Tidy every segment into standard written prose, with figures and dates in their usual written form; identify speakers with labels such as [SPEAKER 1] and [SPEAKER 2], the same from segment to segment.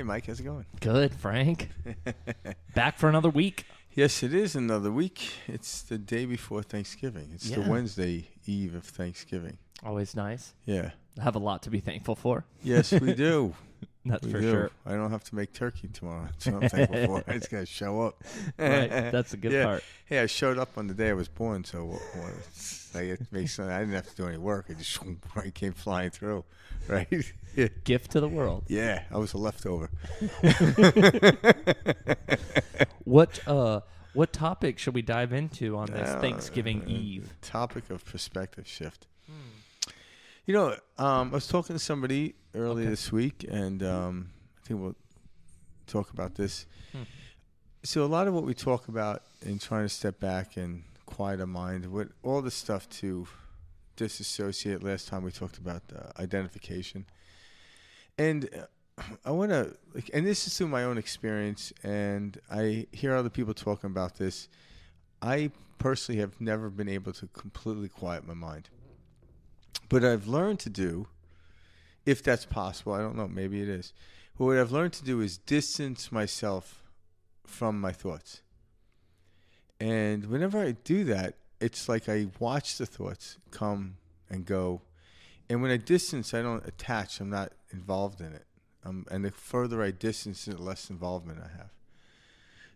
[SPEAKER 1] Mike. How's it going?
[SPEAKER 2] Good, Frank. Back for another week.
[SPEAKER 1] Yes, it is another week. It's the day before Thanksgiving. It's the Wednesday eve of Thanksgiving.
[SPEAKER 2] Always nice.
[SPEAKER 1] Yeah.
[SPEAKER 2] I have a lot to be thankful for.
[SPEAKER 1] Yes, we do.
[SPEAKER 2] That's
[SPEAKER 1] we
[SPEAKER 2] for
[SPEAKER 1] do.
[SPEAKER 2] Sure.
[SPEAKER 1] I don't have to make turkey tomorrow. That's what I'm thankful for. I just got to show up.
[SPEAKER 2] Right. That's the good part.
[SPEAKER 1] Hey, I showed up on the day I was born, so it makes sense. I didn't have to do any work. I just came flying through. Right? Yeah.
[SPEAKER 2] Gift to the world.
[SPEAKER 1] Yeah, I was a leftover.
[SPEAKER 2] What topic should we dive into on this Thanksgiving Eve?
[SPEAKER 1] Topic of perspective shift. You know, I was talking to somebody earlier this week, and I think we'll talk about this. So a lot of what we talk about in trying to step back and quiet our mind, all the stuff to disassociate. Last time we talked about identification. And I want to, and this is through my own experience, and I hear other people talking about this. I personally have never been able to completely quiet my mind. But I've learned to do, if that's possible, I don't know, maybe it is. But what I've learned to do is distance myself from my thoughts. And whenever I do that, it's like I watch the thoughts come and go. And when I distance, I don't attach. I'm not involved in it. And the further I distance it, the less involvement I have.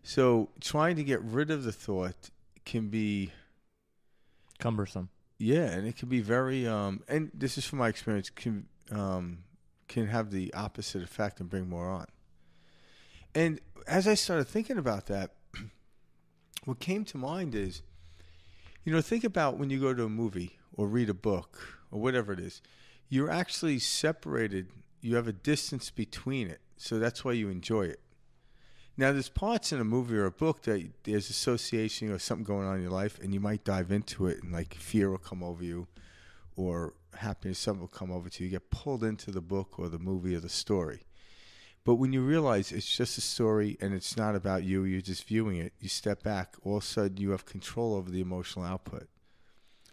[SPEAKER 1] So trying to get rid of the thought can be
[SPEAKER 2] cumbersome.
[SPEAKER 1] Yeah, and it can be very, and this is from my experience, can have the opposite effect and bring more on. And as I started thinking about that, what came to mind is, think about when you go to a movie or read a book or whatever it is, you're actually separated. You have a distance between it, so that's why you enjoy it. Now, there's parts in a movie or a book that there's association or something going on in your life, and you might dive into it, and like fear will come over you, or happiness, something will come over to you. You get pulled into the book or the movie or the story. But when you realize it's just a story and it's not about you, you're just viewing it, you step back, all of a sudden you have control over the emotional output.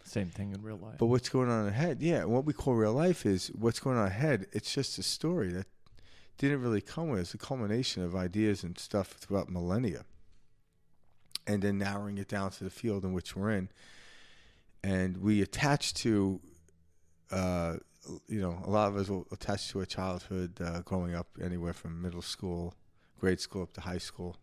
[SPEAKER 2] Same thing in real life.
[SPEAKER 1] But what's going on ahead, what we call real life is what's going on ahead. It's just a story that didn't really come with. It's a culmination of ideas and stuff throughout millennia. And then narrowing it down to the field in which we're in. And we attach to, a lot of us will attach to a childhood growing up anywhere from middle school, grade school up to high school.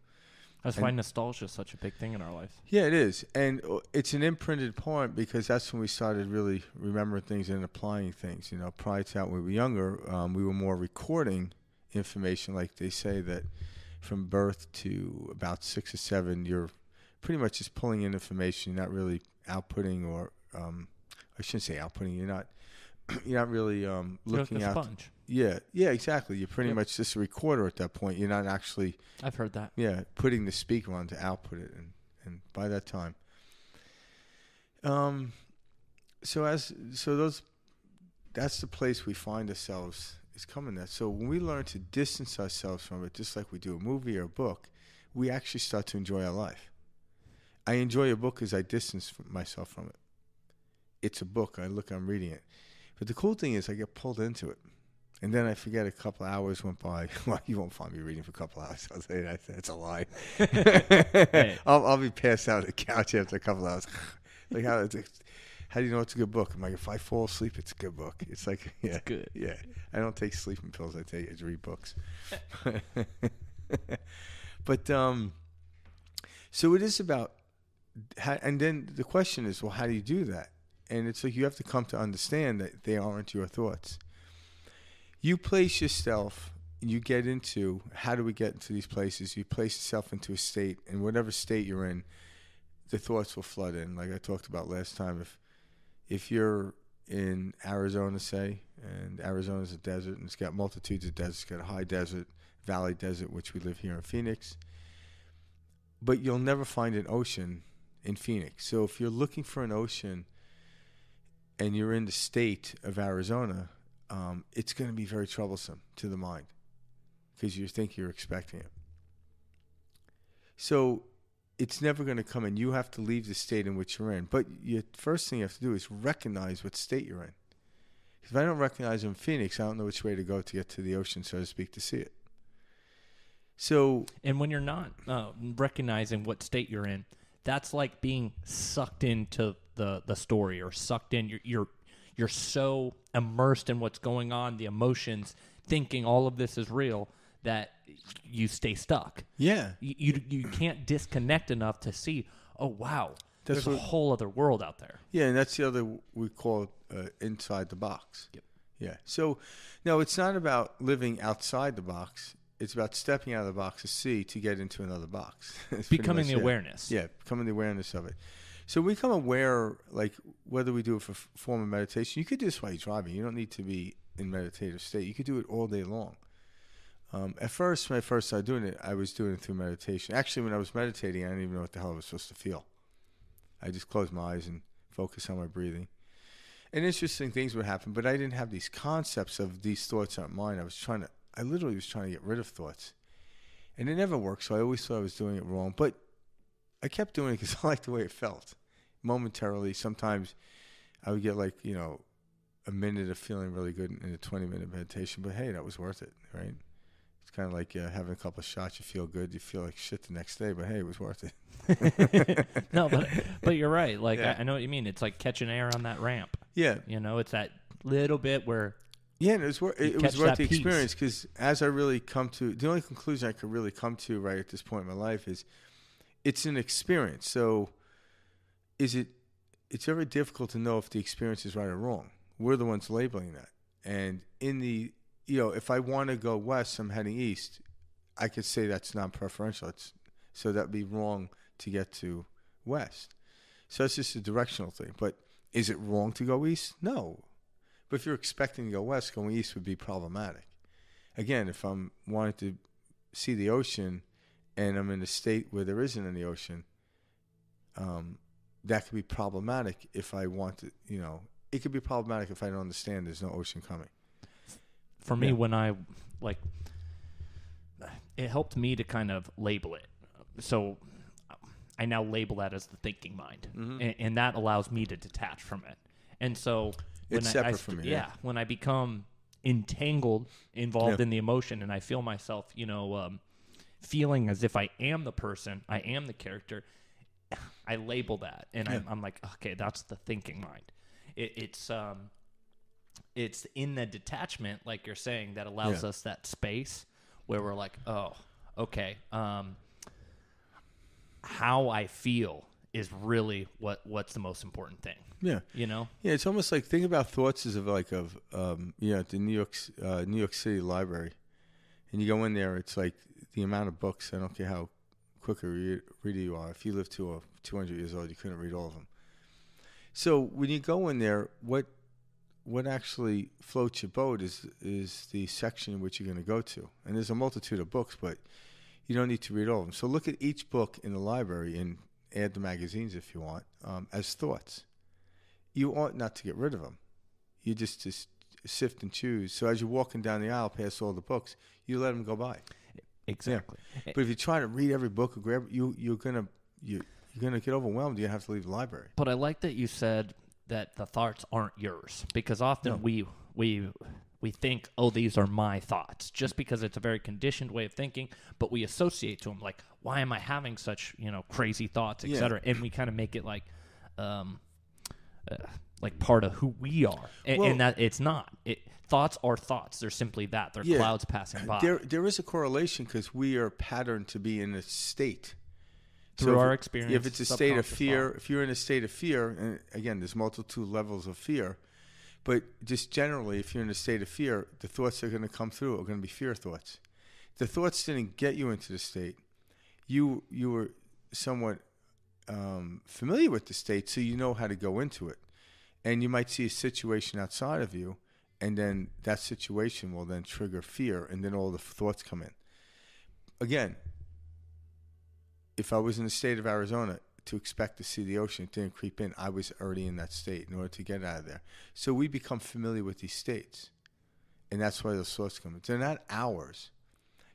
[SPEAKER 2] That's why nostalgia is such a big thing in our life.
[SPEAKER 1] Yeah, it is. And it's an imprinted point because that's when we started really remembering things and applying things. Prior to that, when we were younger, we were more recording information. Like they say that from birth to about 6 or 7, you're pretty much just pulling in information. You're not really outputting, or I shouldn't say outputting. You're not really looking
[SPEAKER 2] like a
[SPEAKER 1] out.
[SPEAKER 2] Sponge.
[SPEAKER 1] Yeah, exactly. You're pretty much just a recorder at that point. You're not actually.
[SPEAKER 2] I've heard that.
[SPEAKER 1] Yeah, putting the speaker on to output it, and by that time. That's the place we find ourselves is coming at. So when we learn to distance ourselves from it, just like we do a movie or a book, we actually start to enjoy our life. I enjoy a book as I distance myself from it. It's a book. I'm reading it. But the cool thing is I get pulled into it. And then I forget a couple of hours went by. Well, you won't find me reading for a couple of hours. I'll say that's a lie. Hey. I'll be passed out on the couch after a couple of hours. Like how do you know it's a good book? I'm like, if I fall asleep, it's a good book. It's like, yeah,
[SPEAKER 2] it's good.
[SPEAKER 1] Yeah, I don't take sleeping pills. I read books. But so it is about, and then the question is, well, how do you do that? And it's like you have to come to understand that they aren't your thoughts. You place yourself, you get into, how do we get into these places? You place yourself into a state, and whatever state you're in, the thoughts will flood in. Like I talked about last time, if you're in Arizona, say, and Arizona's a desert, and it's got multitudes of deserts. It's got a high desert, valley desert, which we live here in Phoenix. But you'll never find an ocean in Phoenix. So if you're looking for an ocean and you're in the state of Arizona, it's going to be very troublesome to the mind because you think you're expecting it. So it's never going to come in. You have to leave the state in which you're in. But the first thing you have to do is recognize what state you're in. If I don't recognize I'm in Phoenix, I don't know which way to go to get to the ocean, so to speak, to see it. So,
[SPEAKER 2] and when you're not recognizing what state you're in, that's like being sucked into the story, or sucked in. You're so immersed in what's going on, the emotions, thinking all of this is real, that you stay stuck.
[SPEAKER 1] yeah.
[SPEAKER 2] You can't disconnect enough to see, oh, wow, there's a whole other world out there.
[SPEAKER 1] Yeah, and that's the other, we call it inside the box.
[SPEAKER 2] Yep.
[SPEAKER 1] Yeah. So, no, it's not about living outside the box. It's about stepping out of the box to get into another box.
[SPEAKER 2] Becoming the awareness.
[SPEAKER 1] Yeah, becoming the awareness of it. So we become aware, like whether we do it for form of meditation. You could do this while you're driving. You don't need to be in meditative state. You could do it all day long. At first, when I first started doing it, I was doing it through meditation. Actually, when I was meditating, I didn't even know what the hell I was supposed to feel. I just closed my eyes and focused on my breathing. And interesting things would happen, but I didn't have these concepts of these thoughts aren't mine. I literally was trying to get rid of thoughts. And it never worked, so I always thought I was doing it wrong. But I kept doing it because I liked the way it felt. Momentarily, sometimes I would get a minute of feeling really good in a 20-minute meditation. But hey, that was worth it, right? It's kind of like having a couple of shots. You feel good. You feel like shit the next day, but hey, it was worth it.
[SPEAKER 2] No, but you're right. Like, yeah. I know what you mean. It's like catching air on that ramp.
[SPEAKER 1] Yeah.
[SPEAKER 2] It's that little bit where...
[SPEAKER 1] Yeah, and it was worth the experience, because as I really come to... The only conclusion I could really come to right at this point in my life is it's an experience. So it's very difficult to know if the experience is right or wrong. We're the ones labeling that. And in the... if I want to go west, I'm heading east, I could say that's non-preferential. So that'd be wrong to get to west. So it's just a directional thing. But is it wrong to go east? No. But if you're expecting to go west, going east would be problematic. Again, if I'm wanting to see the ocean and I'm in a state where there isn't any ocean, that could be problematic if I want to, it could be problematic if I don't understand there's no ocean coming.
[SPEAKER 2] For me, when it helped me to kind of label it. So I now label that as the thinking mind. Mm-hmm. And that allows me to detach from it. And so
[SPEAKER 1] it's separate from you.
[SPEAKER 2] Yeah, when I become involved in the emotion, and I feel myself, feeling as if I am the person, I am the character, I label that. And I'm like, okay, that's the thinking mind. It's in the detachment, like you're saying, that allows us that space where we're like, oh, okay, how I feel is really what's the most important thing.
[SPEAKER 1] Yeah.
[SPEAKER 2] Yeah,
[SPEAKER 1] it's almost like, think about thoughts as at the New York City Library. And you go in there, it's like the amount of books, I don't care how quick a reader you are. If you live to 200 years old, you couldn't read all of them. So when you go in there, what actually floats your boat is the section in which you're going to go to. And there's a multitude of books, but you don't need to read all of them. So look at each book in the library and add the magazines if you want, as thoughts. You ought not to get rid of them. You just sift and choose. So as you're walking down the aisle past all the books, you let them go by.
[SPEAKER 2] Exactly.
[SPEAKER 1] Yeah. But if you try to read every book or grab, you're gonna get overwhelmed. You have to leave the library.
[SPEAKER 2] But I like that you said that the thoughts aren't yours, because often we think, oh, these are my thoughts, just because it's a very conditioned way of thinking, but we associate to them, like, why am I having such, crazy thoughts, etc. And we kind of make it like part of who we are, and that it's not. Thoughts are thoughts. They're simply that. They're clouds passing by.
[SPEAKER 1] There is a correlation, because we are patterned to be in a state.
[SPEAKER 2] Through our experience.
[SPEAKER 1] If it's a state of fear, if you're in a state of fear, and again, there's multiple levels of fear, but just generally, if you're in a state of fear, the thoughts that are going to come through are going to be fear thoughts. The thoughts didn't get you into the state. You were somewhat familiar with the state, so you know how to go into it. And you might see a situation outside of you, and then that situation will then trigger fear, and then all the thoughts come in. Again, if I was in the state of Arizona, to expect to see the ocean, it didn't creep in. I was already in that state in order to get out of there. So we become familiar with these states, and that's why those thoughts come in. They're not ours.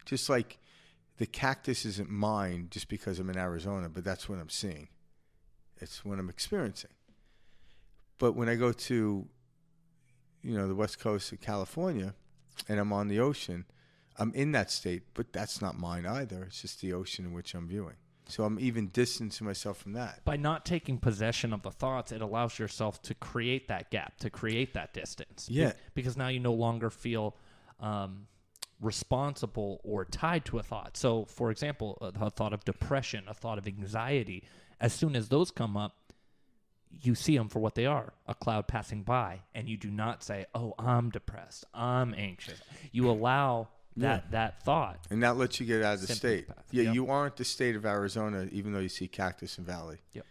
[SPEAKER 1] Just like the cactus isn't mine just because I'm in Arizona, but that's what I'm seeing. It's what I'm experiencing. But when I go to, the west coast of California, and I'm on the ocean, I'm in that state, but that's not mine either. It's just the ocean in which I'm viewing. So I'm even distancing myself from that.
[SPEAKER 2] By not taking possession of the thoughts, it allows yourself to create that gap, to create that distance.
[SPEAKER 1] Yeah.
[SPEAKER 2] Because now you no longer feel responsible or tied to a thought. So, for example, a thought of depression, a thought of anxiety, as soon as those come up, you see them for what they are, a cloud passing by, and you do not say, oh, I'm depressed, I'm anxious. You allow that thought.
[SPEAKER 1] And that lets you get out of the state. Yeah,
[SPEAKER 2] yep.
[SPEAKER 1] You aren't the state of Arizona, even though you see cactus and valley.
[SPEAKER 2] Yep.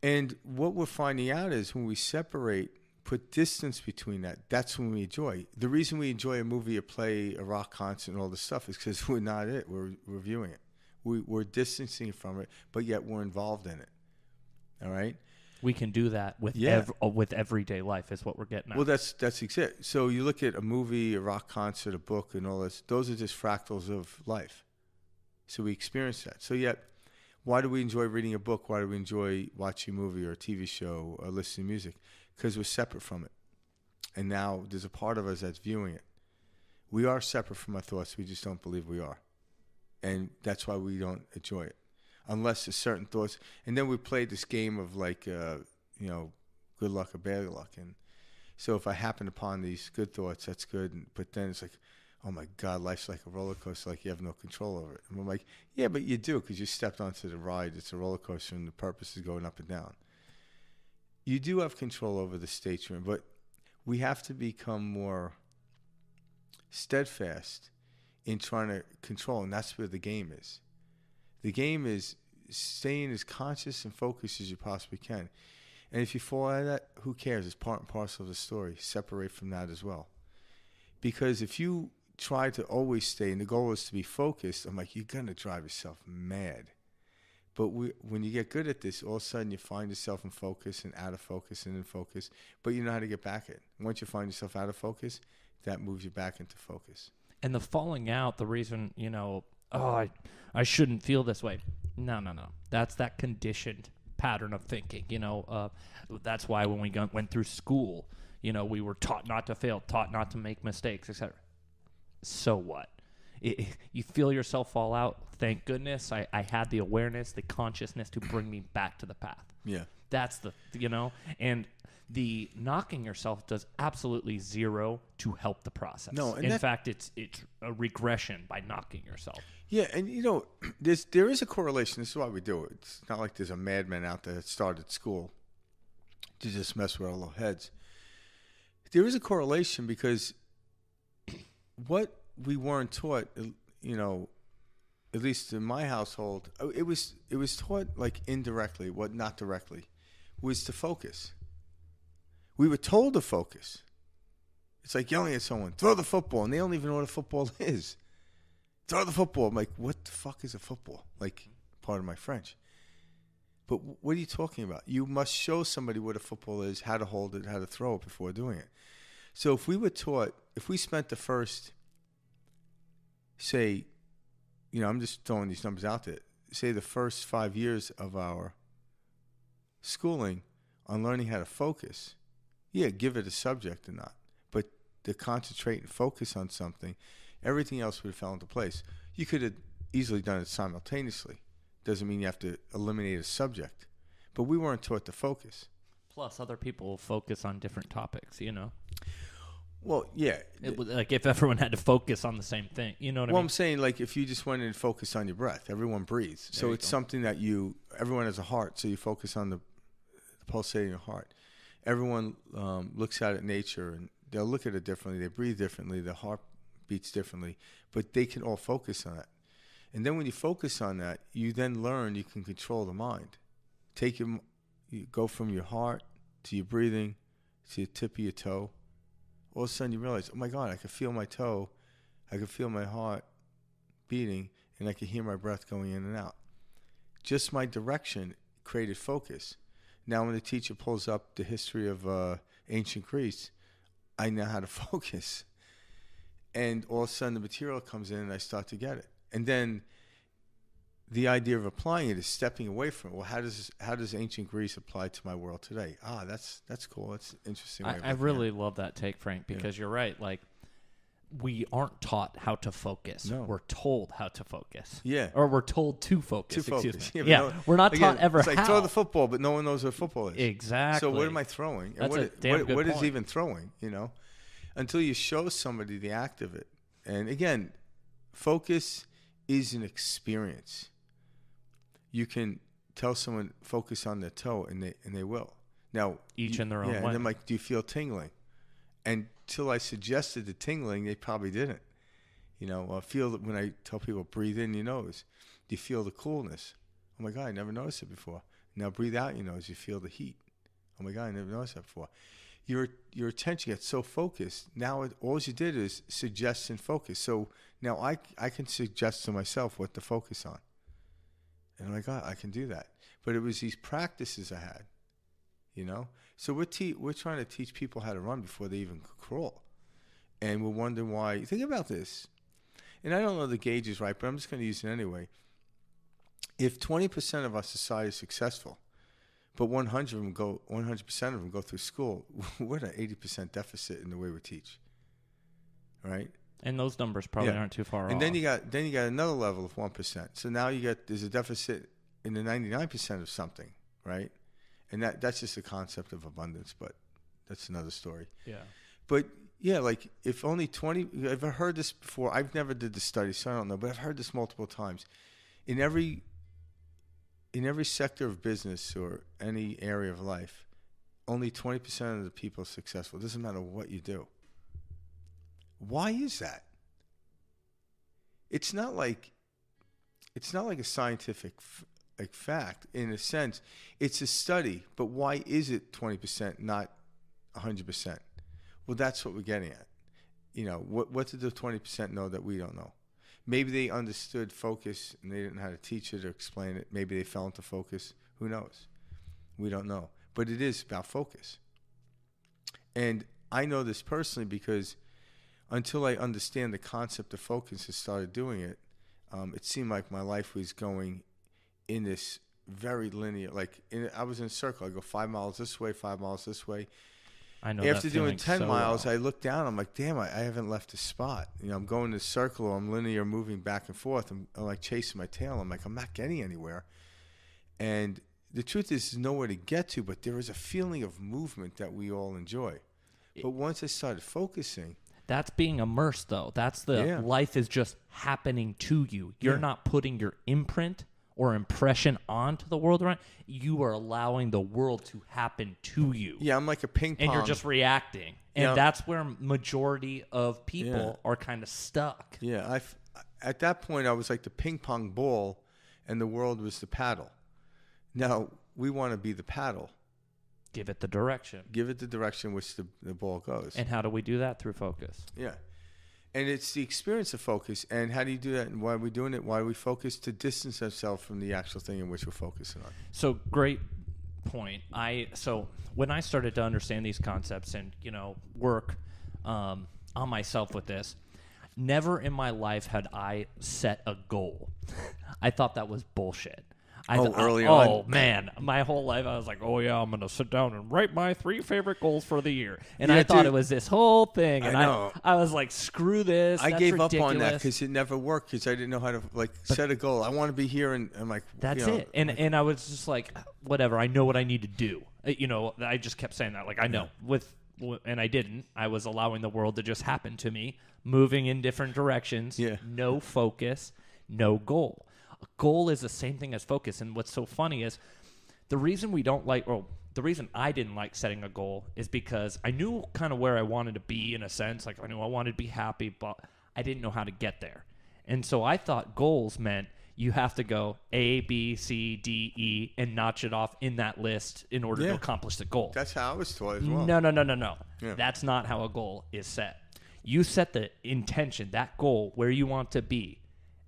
[SPEAKER 1] And what we're finding out is when we separate, put distance between that, that's when we enjoy. The reason we enjoy a movie, a play, a rock concert, and all this stuff is because we're not it. We're viewing it. We're distancing from it, but yet we're involved in it. All right?
[SPEAKER 2] We can do that with with everyday life is what we're getting at.
[SPEAKER 1] Well, that's exact. So you look at a movie, a rock concert, a book, and all this. Those are just fractals of life. So we experience that. So yet, why do we enjoy reading a book? Why do we enjoy watching a movie or a TV show or listening to music? Because we're separate from it. And now there's a part of us that's viewing it. We are separate from our thoughts. We just don't believe we are. And that's why we don't enjoy it. Unless there's certain thoughts. And then we play this game of like, good luck or bad luck. And so if I happen upon these good thoughts, that's good. But then it's like, oh my God, life's like a roller coaster, like you have no control over it. And I'm like, yeah, but you do, because you stepped onto the ride. It's a roller coaster and the purpose is going up and down. You do have control over the states you're in, but we have to become more steadfast in trying to control. And that's where the game is. The game is staying as conscious and focused as you possibly can. And if you fall out of that, who cares? It's part and parcel of the story. Separate from that as well. Because if you try to always stay, and the goal is to be focused, I'm like, you're going to drive yourself mad. But when you get good at this, all of a sudden you find yourself in focus and out of focus and in focus. But you know how to get back in. Once you find yourself out of focus, that moves you back into focus.
[SPEAKER 2] And the falling out, the reason, I shouldn't feel this way. No. That's that conditioned pattern of thinking. That's why when we went through school, we were taught not to fail, taught not to make mistakes, etc. So what? You feel yourself fall out. Thank goodness I had the awareness, the consciousness to bring me back to the path.
[SPEAKER 1] Yeah.
[SPEAKER 2] That's and the knocking yourself does absolutely zero to help the process.
[SPEAKER 1] No, and
[SPEAKER 2] in fact, it's a regression by knocking yourself.
[SPEAKER 1] Yeah, and there is a correlation. This is why we do it. It's not like there's a madman out there that started school to just mess with our little heads. There is a correlation because what we weren't taught, at least in my household, it was taught like indirectly, not directly, was to focus. We were told to focus. It's like yelling at someone, throw the football, and they don't even know what a football is. Throw the football. I'm like, what the fuck is a football? Like, pardon my French. But what are you talking about? You must show somebody what a football is, how to hold it, how to throw it before doing it. So if we were taught, if we spent the first, say, I'm just throwing these numbers out there, say the first 5 years of our schooling on learning how to focus, yeah, give it a subject or not, but to concentrate and focus on something, everything else would have fell into place. You could have easily done it simultaneously. Doesn't mean you have to eliminate a subject. But we weren't taught to focus.
[SPEAKER 2] Plus, other people focus on different topics,
[SPEAKER 1] Well, yeah.
[SPEAKER 2] It was like if everyone had to focus on the same thing, you know what I mean?
[SPEAKER 1] Well, I'm saying like if you just went in and focused on your breath, everyone breathes. So it's something that everyone has a heart, so you focus on the pulsating your heart. Everyone looks out at nature, and they'll look at it differently. They breathe differently. Their heart beats differently, but they can all focus on that. And then when you focus on that, you then learn you can control the mind. You go from your heart to your breathing to the tip of your toe. All of a sudden you realize, oh my God, I can feel my toe, I can feel my heart beating, and I can hear my breath going in and out. Just my direction created focus. Now when the teacher pulls up the history of ancient Greece, I know how to focus. And all of a sudden the material comes in and I start to get it. And then the idea of applying it is stepping away from it. Well, how does ancient Greece apply to my world today? That's cool. That's interesting.
[SPEAKER 2] I really love that take, Frank, because you're right. Like we aren't taught how to focus.
[SPEAKER 1] No.
[SPEAKER 2] We're told how to focus.
[SPEAKER 1] Yeah.
[SPEAKER 2] Or we're told to focus.
[SPEAKER 1] focus.
[SPEAKER 2] Excuse me. Yeah, we're not taught ever
[SPEAKER 1] it's like
[SPEAKER 2] how.
[SPEAKER 1] throw the football, but no one knows what football is.
[SPEAKER 2] Exactly.
[SPEAKER 1] So what am I throwing? And
[SPEAKER 2] That's a damn good
[SPEAKER 1] what is
[SPEAKER 2] point.
[SPEAKER 1] even throwing, you know? Until you show somebody the act of it. And again, focus is an experience. You can tell someone focus on their toe, and they will. Now,
[SPEAKER 2] Each in their own way.
[SPEAKER 1] And I'm like, do you feel tingling? And until I suggested the tingling, they probably didn't. You know, feel that when I tell people breathe in your nose, do you feel the coolness? Oh my God, I never noticed it before. Now breathe out your nose, you feel the heat. Oh my God, I never noticed that before. Your attention gets so focused. Now all you did is suggest and focus. So now I can suggest to myself what to focus on. And I'm like, God, I can do that. But it was these practices I had, you know? So we're trying to teach people how to run before they even crawl. And we're wondering why. Think about this. And I don't know the gauge is right, but I'm just going to use it anyway. If 20% of our society is successful, but 100% of them go through school, we're at an 80% deficit in the way we teach, right?
[SPEAKER 2] And those numbers probably aren't too far off.
[SPEAKER 1] And then you got another level of 1%. So now there's a deficit in the 99% of something, right? And that's just a concept of abundance, but that's another story.
[SPEAKER 2] Yeah.
[SPEAKER 1] But yeah, like if only 20, I've heard this before. I've never did the study, so I don't know, but I've heard this multiple times. In every sector of business or any area of life, only 20% of the people are successful. It doesn't matter what you do. Why is that? It's not like a scientific fact in a sense. It's a study, but why is it 20%, not 100%? Well, that's what we're getting at. You know, what did the 20% know that we don't know? Maybe they understood focus and they didn't know how to teach it or explain it. Maybe they fell into focus. Who knows? We don't know. But it is about focus. And I know this personally because until I understand the concept of focus and started doing it, it seemed like my life was going in this very linear, I was in a circle. I go 5 miles this way, 5 miles this way.
[SPEAKER 2] I know.
[SPEAKER 1] After doing 10
[SPEAKER 2] so
[SPEAKER 1] miles,
[SPEAKER 2] well.
[SPEAKER 1] I look down. I'm like, damn, I haven't left a spot. You know, I'm going in a circle or I'm linear moving back and forth. I'm like chasing my tail. I'm like, I'm not getting anywhere. And the truth is, there's nowhere to get to, but there is a feeling of movement that we all enjoy. But once I started focusing.
[SPEAKER 2] That's being immersed, though. That's life is just happening to you. You're not putting your imprint or impression onto the world around. You are allowing the world to happen to you.
[SPEAKER 1] Yeah, I'm like a ping pong.
[SPEAKER 2] And you're just reacting. And that's where majority of people are kind of stuck.
[SPEAKER 1] Yeah, at that point, I was like the ping pong ball, and the world was the paddle. Now, we want to be the paddle.
[SPEAKER 2] Give it the direction.
[SPEAKER 1] Give it the direction which the ball goes.
[SPEAKER 2] And how do we do that? Through focus.
[SPEAKER 1] Yeah. And it's the experience of focus. And how do you do that? And why are we doing it? Why do we focus? To distance ourselves from the actual thing in which we're focusing on.
[SPEAKER 2] So great point. So when I started to understand these concepts and, work on myself with this, never in my life had I set a goal. I thought that was bullshit.
[SPEAKER 1] Early on?
[SPEAKER 2] Oh, man. My whole life, I was like, oh, yeah, I'm going to sit down and write my 3 favorite goals for the year. And I thought it was this whole thing. And I was like, screw this.
[SPEAKER 1] I gave
[SPEAKER 2] ridiculous.
[SPEAKER 1] up on that because it never worked because I didn't know how to, set a goal. I want to be here, and I'm like,
[SPEAKER 2] that's it. And I was just like, whatever. I know what I need to do. I just kept saying that. Like, I know. And I didn't. I was allowing the world to just happen to me, moving in different directions.
[SPEAKER 1] Yeah.
[SPEAKER 2] No focus, no goal. A goal is the same thing as focus. And what's so funny is the reason the reason I didn't like setting a goal is because I knew kind of where I wanted to be in a sense. Like I knew I wanted to be happy, but I didn't know how to get there. And so I thought goals meant you have to go A, B, C, D, E, and notch it off in that list in order to accomplish the goal.
[SPEAKER 1] That's how I was taught as well.
[SPEAKER 2] No.
[SPEAKER 1] Yeah.
[SPEAKER 2] That's not how a goal is set. You set the intention, that goal, where you want to be,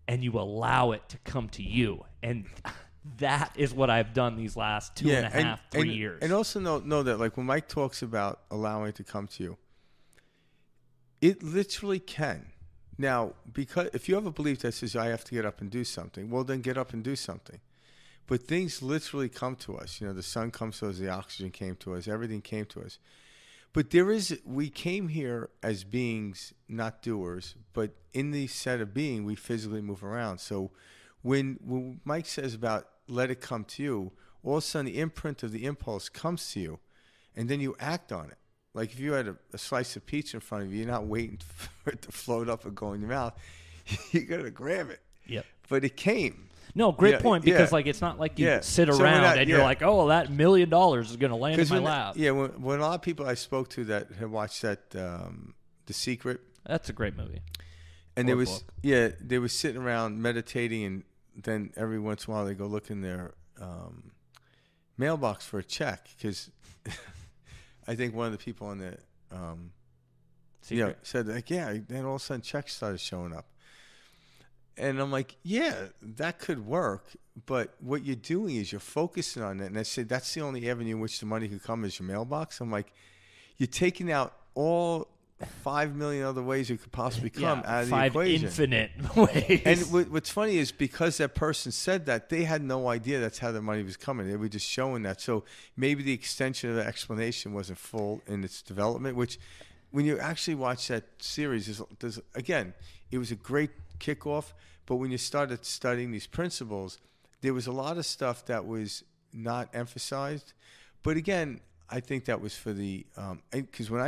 [SPEAKER 2] and you allow it to come to you. And that is what I've done these last 2.5, 3 years.
[SPEAKER 1] And also know that when Mike talks about allowing it to come to you, it literally can. Now, because if you have a belief that says I have to get up and do something, well, then get up and do something. But things literally come to us. The sun comes to us, the oxygen came to us, everything came to us. But we came here as beings, not doers, but in the set of being, we physically move around. So when Mike says about let it come to you, all of a sudden the imprint of the impulse comes to you, and then you act on it. Like if you had a slice of pizza in front of you, you're not waiting for it to float up and go in your mouth. You got to grab it.
[SPEAKER 2] Yep.
[SPEAKER 1] But it came.
[SPEAKER 2] No, great point, because like it's not like you sit around and you're like, oh, that $1 million is going to land in my lap.
[SPEAKER 1] Yeah, when a lot of people I spoke to that had watched that The Secret.
[SPEAKER 2] That's a great movie.
[SPEAKER 1] And they were sitting around meditating, and then every once in a while they go look in their mailbox for a check, because I think one of the people on the said like, then all of a sudden checks started showing up. And I'm like, yeah, that could work, but what you're doing is you're focusing on it. And I said, that's the only avenue in which the money could come is your mailbox. I'm like, you're taking out all 5 million other ways it could possibly come out of the equation.
[SPEAKER 2] 5 infinite ways.
[SPEAKER 1] And what's funny is because that person said that, they had no idea that's how the money was coming. They were just showing that. So maybe the extension of the explanation wasn't full in its development, which when you actually watch that series, there's again, it was a great kickoff, but when you started studying these principles, there was a lot of stuff that was not emphasized. But again, I think that was for the because when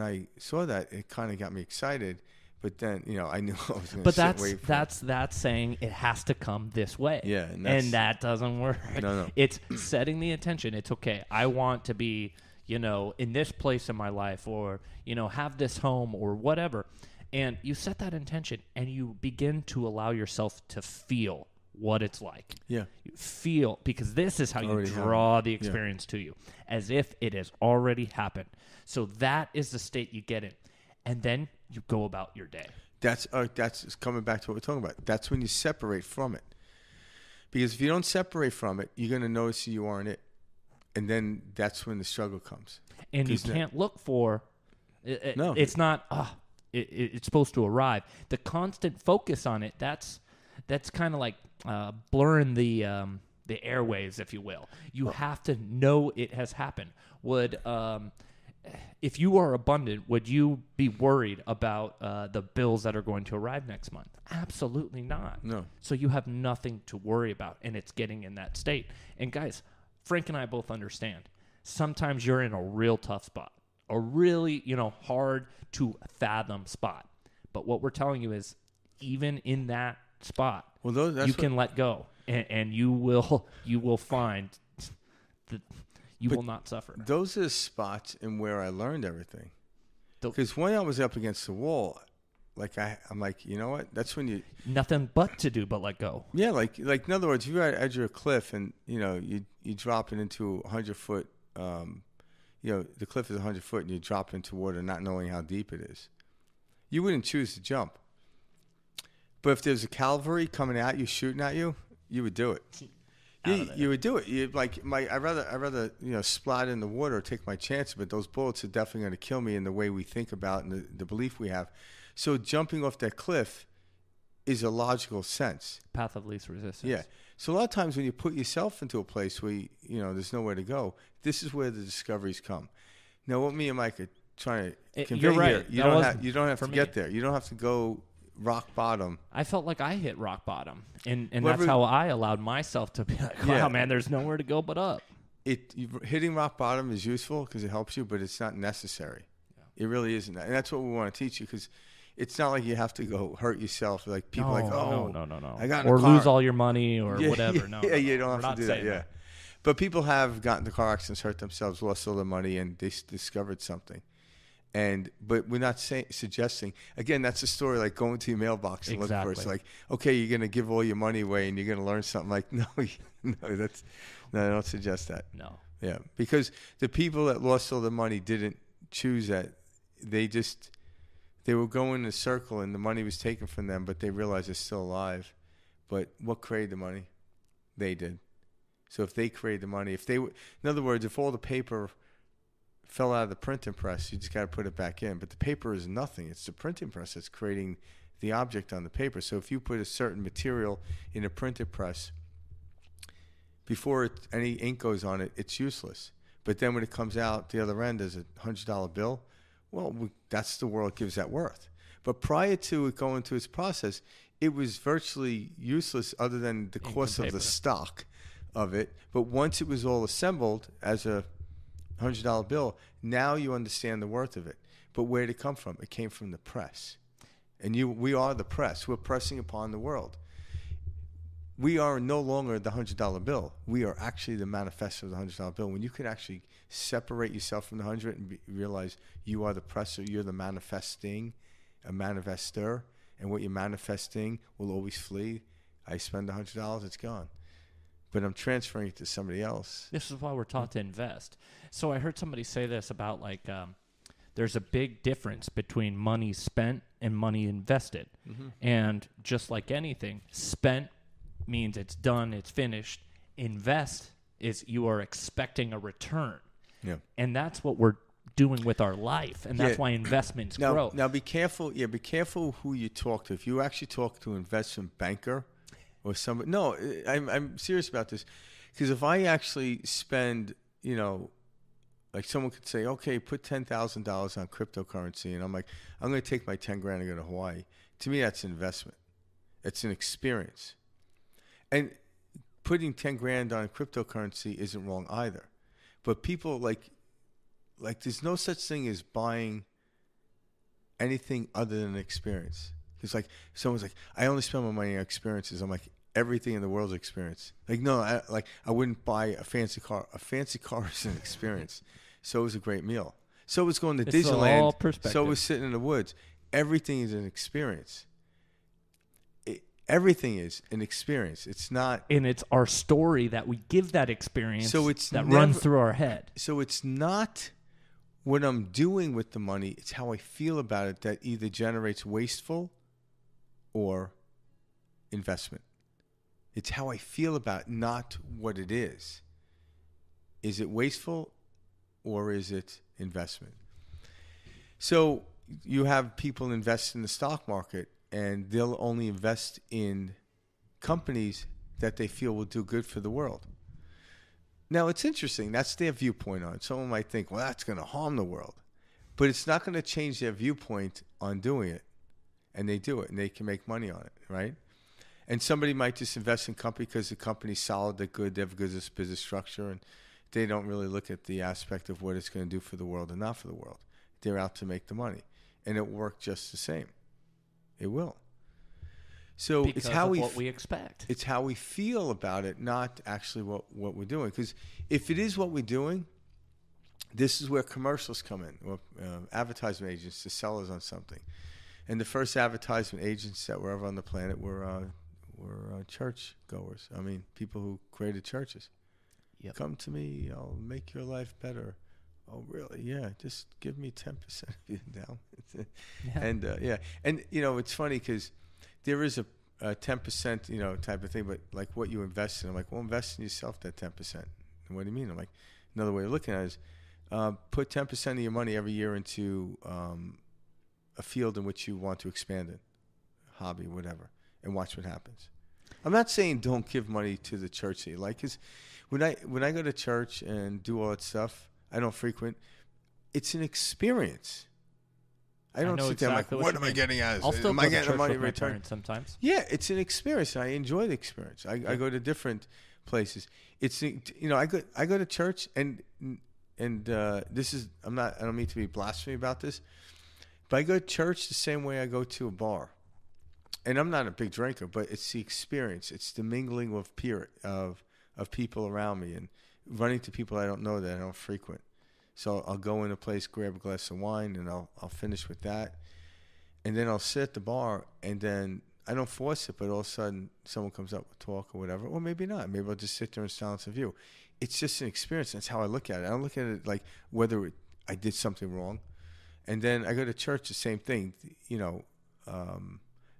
[SPEAKER 1] I saw that, it kind of got me excited. But then I knew I was going to wait for it.
[SPEAKER 2] That's saying it has to come this way.
[SPEAKER 1] Yeah,
[SPEAKER 2] and that doesn't work.
[SPEAKER 1] No.
[SPEAKER 2] It's setting the intention. It's okay. I want to be in this place in my life, or have this home or whatever. And you set that intention, and you begin to allow yourself to feel what it's like.
[SPEAKER 1] Yeah.
[SPEAKER 2] You feel, because this is how you draw the experience to you, as if it has already happened. So that is the state you get in. And then you go about your day.
[SPEAKER 1] That's coming back to what we're talking about. That's when you separate from it. Because if you don't separate from it, you're going to notice you aren't it. And then that's when the struggle comes.
[SPEAKER 2] And you can't look for no. It's not it's supposed to arrive. The constant focus on it, that's kind of like blurring the airwaves, if you will. You have to know it has happened. If you are abundant, would you be worried about the bills that are going to arrive next month? Absolutely not.
[SPEAKER 1] No.
[SPEAKER 2] So you have nothing to worry about, and it's getting in that state. And guys, Frank and I both understand. Sometimes you're in a real tough spot, a really, hard to fathom spot. But what we're telling you is, even in that spot, you can let go, and you will find that you will not suffer.
[SPEAKER 1] Those are the spots in where I learned everything. Because when I was up against the wall, I'm like, you know what? That's when you
[SPEAKER 2] nothing but to do but let go.
[SPEAKER 1] Yeah, like in other words, if you're at the edge of a cliff and you drop it into 100-foot. The cliff is 100 foot and you drop into water not knowing how deep it is. You wouldn't choose to jump. But if there's a cavalry coming at you, shooting at you, you would do it. You would do it. I'd rather splat in the water or take my chances, but those bullets are definitely going to kill me in the way we think about and the belief we have. So jumping off that cliff is a logical sense.
[SPEAKER 2] Path of least resistance.
[SPEAKER 1] Yeah. So a lot of times when you put yourself into a place where there's nowhere to go, this is where the discoveries come. Now, what me and Mike are trying to convey
[SPEAKER 2] you're right.
[SPEAKER 1] here, you don't have to get there. You don't have to go rock bottom.
[SPEAKER 2] I felt like I hit rock bottom, and that's how I allowed myself to be like, wow, man, there's nowhere to go but up.
[SPEAKER 1] Hitting rock bottom is useful because it helps you, but it's not necessary. Yeah. It really isn't. And that's what we want to teach you, because it's not like you have to go hurt yourself. Like people
[SPEAKER 2] no.
[SPEAKER 1] I got
[SPEAKER 2] or lose all your money or whatever. No,
[SPEAKER 1] you don't have to do that. Yeah. But people have gotten into car accidents, hurt themselves, lost all their money, and they discovered something. But we're not suggesting. Again, that's a story like going to your mailbox and looking for it. It's like, okay, you're going to give all your money away and you're going to learn something. Like, no, I don't suggest that.
[SPEAKER 2] No.
[SPEAKER 1] Yeah, because the people that lost all their money didn't choose that. They were going in a circle and the money was taken from them, but they realized they're still alive. But what created the money? They did. So if they created the money, in other words, if all the paper fell out of the printing press, you just got to put it back in. But the paper is nothing. It's the printing press that's creating the object on the paper. So if you put a certain material in a printing press, before any ink goes on it, it's useless. But then when it comes out the other end as a $100 bill, well, that's the world gives that worth. But prior to it going through its process, it was virtually useless other than the cost of the stock of it. But once it was all assembled as a $100 bill, now you understand the worth of it. But where did it come from? It came from the press. And we are the press. We're pressing upon the world. We are no longer the $100 bill. We are actually the manifesto of the $100 bill. When you can actually separate yourself from the 100 and realize you are the presser, you're the manifesting, a manifester, and what you're manifesting will always flee. I spend $100, it's gone. But I'm transferring it to somebody else.
[SPEAKER 2] This is why we're taught to invest. So I heard somebody say this about there's a big difference between money spent and money invested. Mm-hmm. And just like anything, spent means it's done, it's finished. Invest is you are expecting a return. Yeah. And that's what we're doing with our life. And that's why investments grow.
[SPEAKER 1] Now be careful. Yeah, be careful who you talk to. If you actually talk to an investment banker or somebody. No, I'm serious about this. Because if I actually spend, like someone could say, okay, put $10,000 on cryptocurrency. And I'm like, I'm going to take my 10 grand and go to Hawaii. To me, that's an investment. It's an experience. And putting 10 grand on cryptocurrency isn't wrong either. But people like there's no such thing as buying anything other than an experience. It's like someone's like, I only spend my money on experiences. I'm like, everything in the world's experience. Like, no, I wouldn't buy a fancy car. A fancy car is an experience. So is a great meal. So is going to Disneyland.
[SPEAKER 2] All perspective.
[SPEAKER 1] So is sitting in the woods. Everything is an experience. Everything is an experience. It's not...
[SPEAKER 2] And it's our story that we give that experience runs through our head.
[SPEAKER 1] So it's not what I'm doing with the money. It's how I feel about it that either generates wasteful or investment. It's how I feel about it, not what it is. Is it wasteful or is it investment? So you have people invest in the stock market, and they'll only invest in companies that they feel will do good for the world. Now, it's interesting. That's their viewpoint on it. Someone might think, well, that's going to harm the world. But it's not going to change their viewpoint on doing it. And they do it, and they can make money on it, right? And somebody might just invest in a company because the company's solid, they're good, they have a good business structure, and they don't really look at the aspect of what it's going to do for the world and not for the world. They're out to make the money. And it worked just the same. It will. So
[SPEAKER 2] because
[SPEAKER 1] it's how
[SPEAKER 2] what we expect.
[SPEAKER 1] It's how we feel about it, not actually what we're doing. Because if it is what we're doing, this is where commercials come in, or advertisement agents to sell us on something. And the first advertisement agents that were ever on the planet were church goers. I mean, people who created churches. Yep. Come to me, I'll make your life better. Oh, really? Yeah, just give me 10% of your endowment. Yeah. And it's funny because there is a 10%, type of thing, but like what you invest in, I'm like, well, invest in yourself that 10%. And what do you mean? I'm like, another way of looking at it is put 10% of your money every year into a field in which you want to expand it, hobby, whatever, and watch what happens. I'm not saying don't give money to the church that you like, because when I go to church and do all that stuff, I don't frequent. It's an experience. I don't sit there like, what am I getting out of this? Am I getting the money in return?
[SPEAKER 2] Sometimes.
[SPEAKER 1] Yeah, it's an experience. I enjoy the experience. I go to different places. It's I go to church and this is I don't mean to be blasphemy about this, but I go to church the same way I go to a bar. And I'm not a big drinker, but it's the experience. It's the mingling with of people around me and running to people I don't know that I don't frequent. So I'll go in a place, grab a glass of wine, and I'll finish with that. And then I'll sit at the bar, and then I don't force it, but all of a sudden someone comes up with talk or whatever. Or maybe not. Maybe I'll just sit there in silence and view. It's just an experience. That's how I look at it. I don't look at it like whether I did something wrong. And then I go to church, the same thing.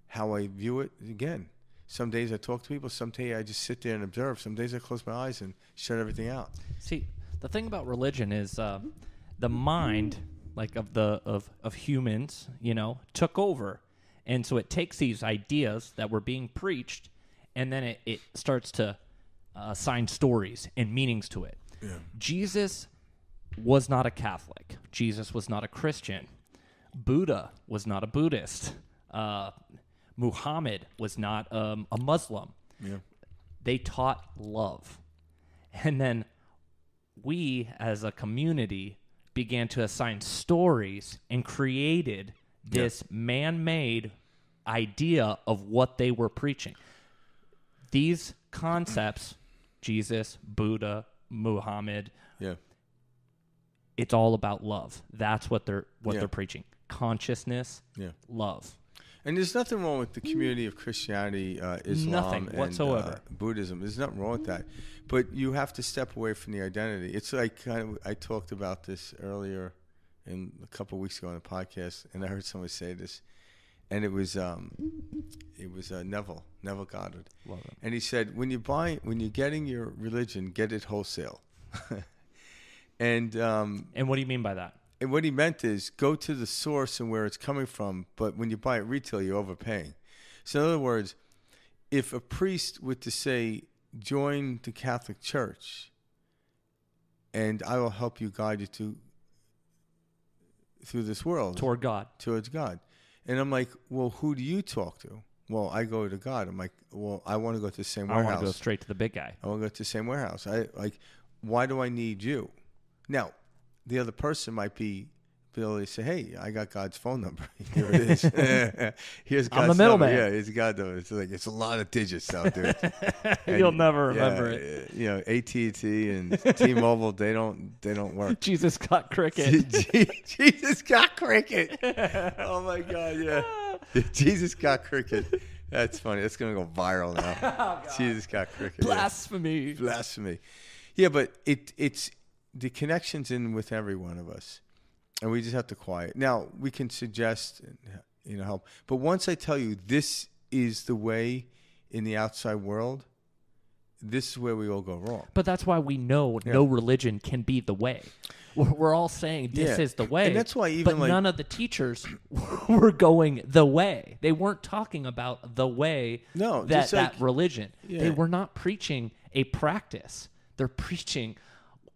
[SPEAKER 1] How I view it, again. Some days I talk to people. Some days I just sit there and observe. Some days I close my eyes and shut everything out.
[SPEAKER 2] See, the thing about religion is the mind, like of humans, took over, and so it takes these ideas that were being preached, and then it starts to assign stories and meanings to it. Yeah. Jesus was not a Catholic. Jesus was not a Christian. Buddha was not a Buddhist. Muhammad was not a Muslim.
[SPEAKER 1] Yeah.
[SPEAKER 2] They taught love. And then we, as a community, began to assign stories and created this man-made idea of what they were preaching. These concepts, Jesus, Buddha, Muhammad, it's all about love. That's what they're preaching. Consciousness, love.
[SPEAKER 1] And there's nothing wrong with the community of Christianity, Islam,
[SPEAKER 2] whatsoever.
[SPEAKER 1] And Buddhism. There's nothing wrong with that. But you have to step away from the identity. It's like I talked about this earlier a couple of weeks ago on a podcast, and I heard somebody say this, and it was Neville Goddard.
[SPEAKER 2] Love it.
[SPEAKER 1] And he said, when you're getting your religion, get it wholesale. And
[SPEAKER 2] what do you mean by that?
[SPEAKER 1] And what he meant is go to the source and where it's coming from, but when you buy it retail, you're overpaying. So in other words, if a priest were to say, join the Catholic Church, and I will help you guide you through this world.
[SPEAKER 2] Towards
[SPEAKER 1] God. And I'm like, well, who do you talk to? Well, I go to God. I'm like, well, I want to go to the same warehouse.
[SPEAKER 2] I want to go straight to the big guy.
[SPEAKER 1] I want to go to the same warehouse. Why do I need you? Now, the other person might be able to say, hey, I got God's phone number. Here it is. Here's God's
[SPEAKER 2] I'm the middleman.
[SPEAKER 1] Yeah, it's God. It's a lot of digits out there.
[SPEAKER 2] You'll never remember it.
[SPEAKER 1] You know, AT&T and T-Mobile, they don't work.
[SPEAKER 2] Jesus got cricket.
[SPEAKER 1] Jesus got cricket. Oh my God, yeah. Jesus got cricket. That's funny. That's gonna go viral now. Oh, Jesus got cricket.
[SPEAKER 2] Blasphemy.
[SPEAKER 1] Yeah. Blasphemy. Yeah, but it's the connection's in with every one of us, and we just have to quiet. Now we can suggest, help. But once I tell you this is the way in the outside world, this is where we all go wrong.
[SPEAKER 2] But that's why we know no religion can be the way. We're all saying this is the way.
[SPEAKER 1] And that's why even
[SPEAKER 2] none of the teachers were going the way. They weren't talking about the way that religion. Yeah. They were not preaching a practice. They're preaching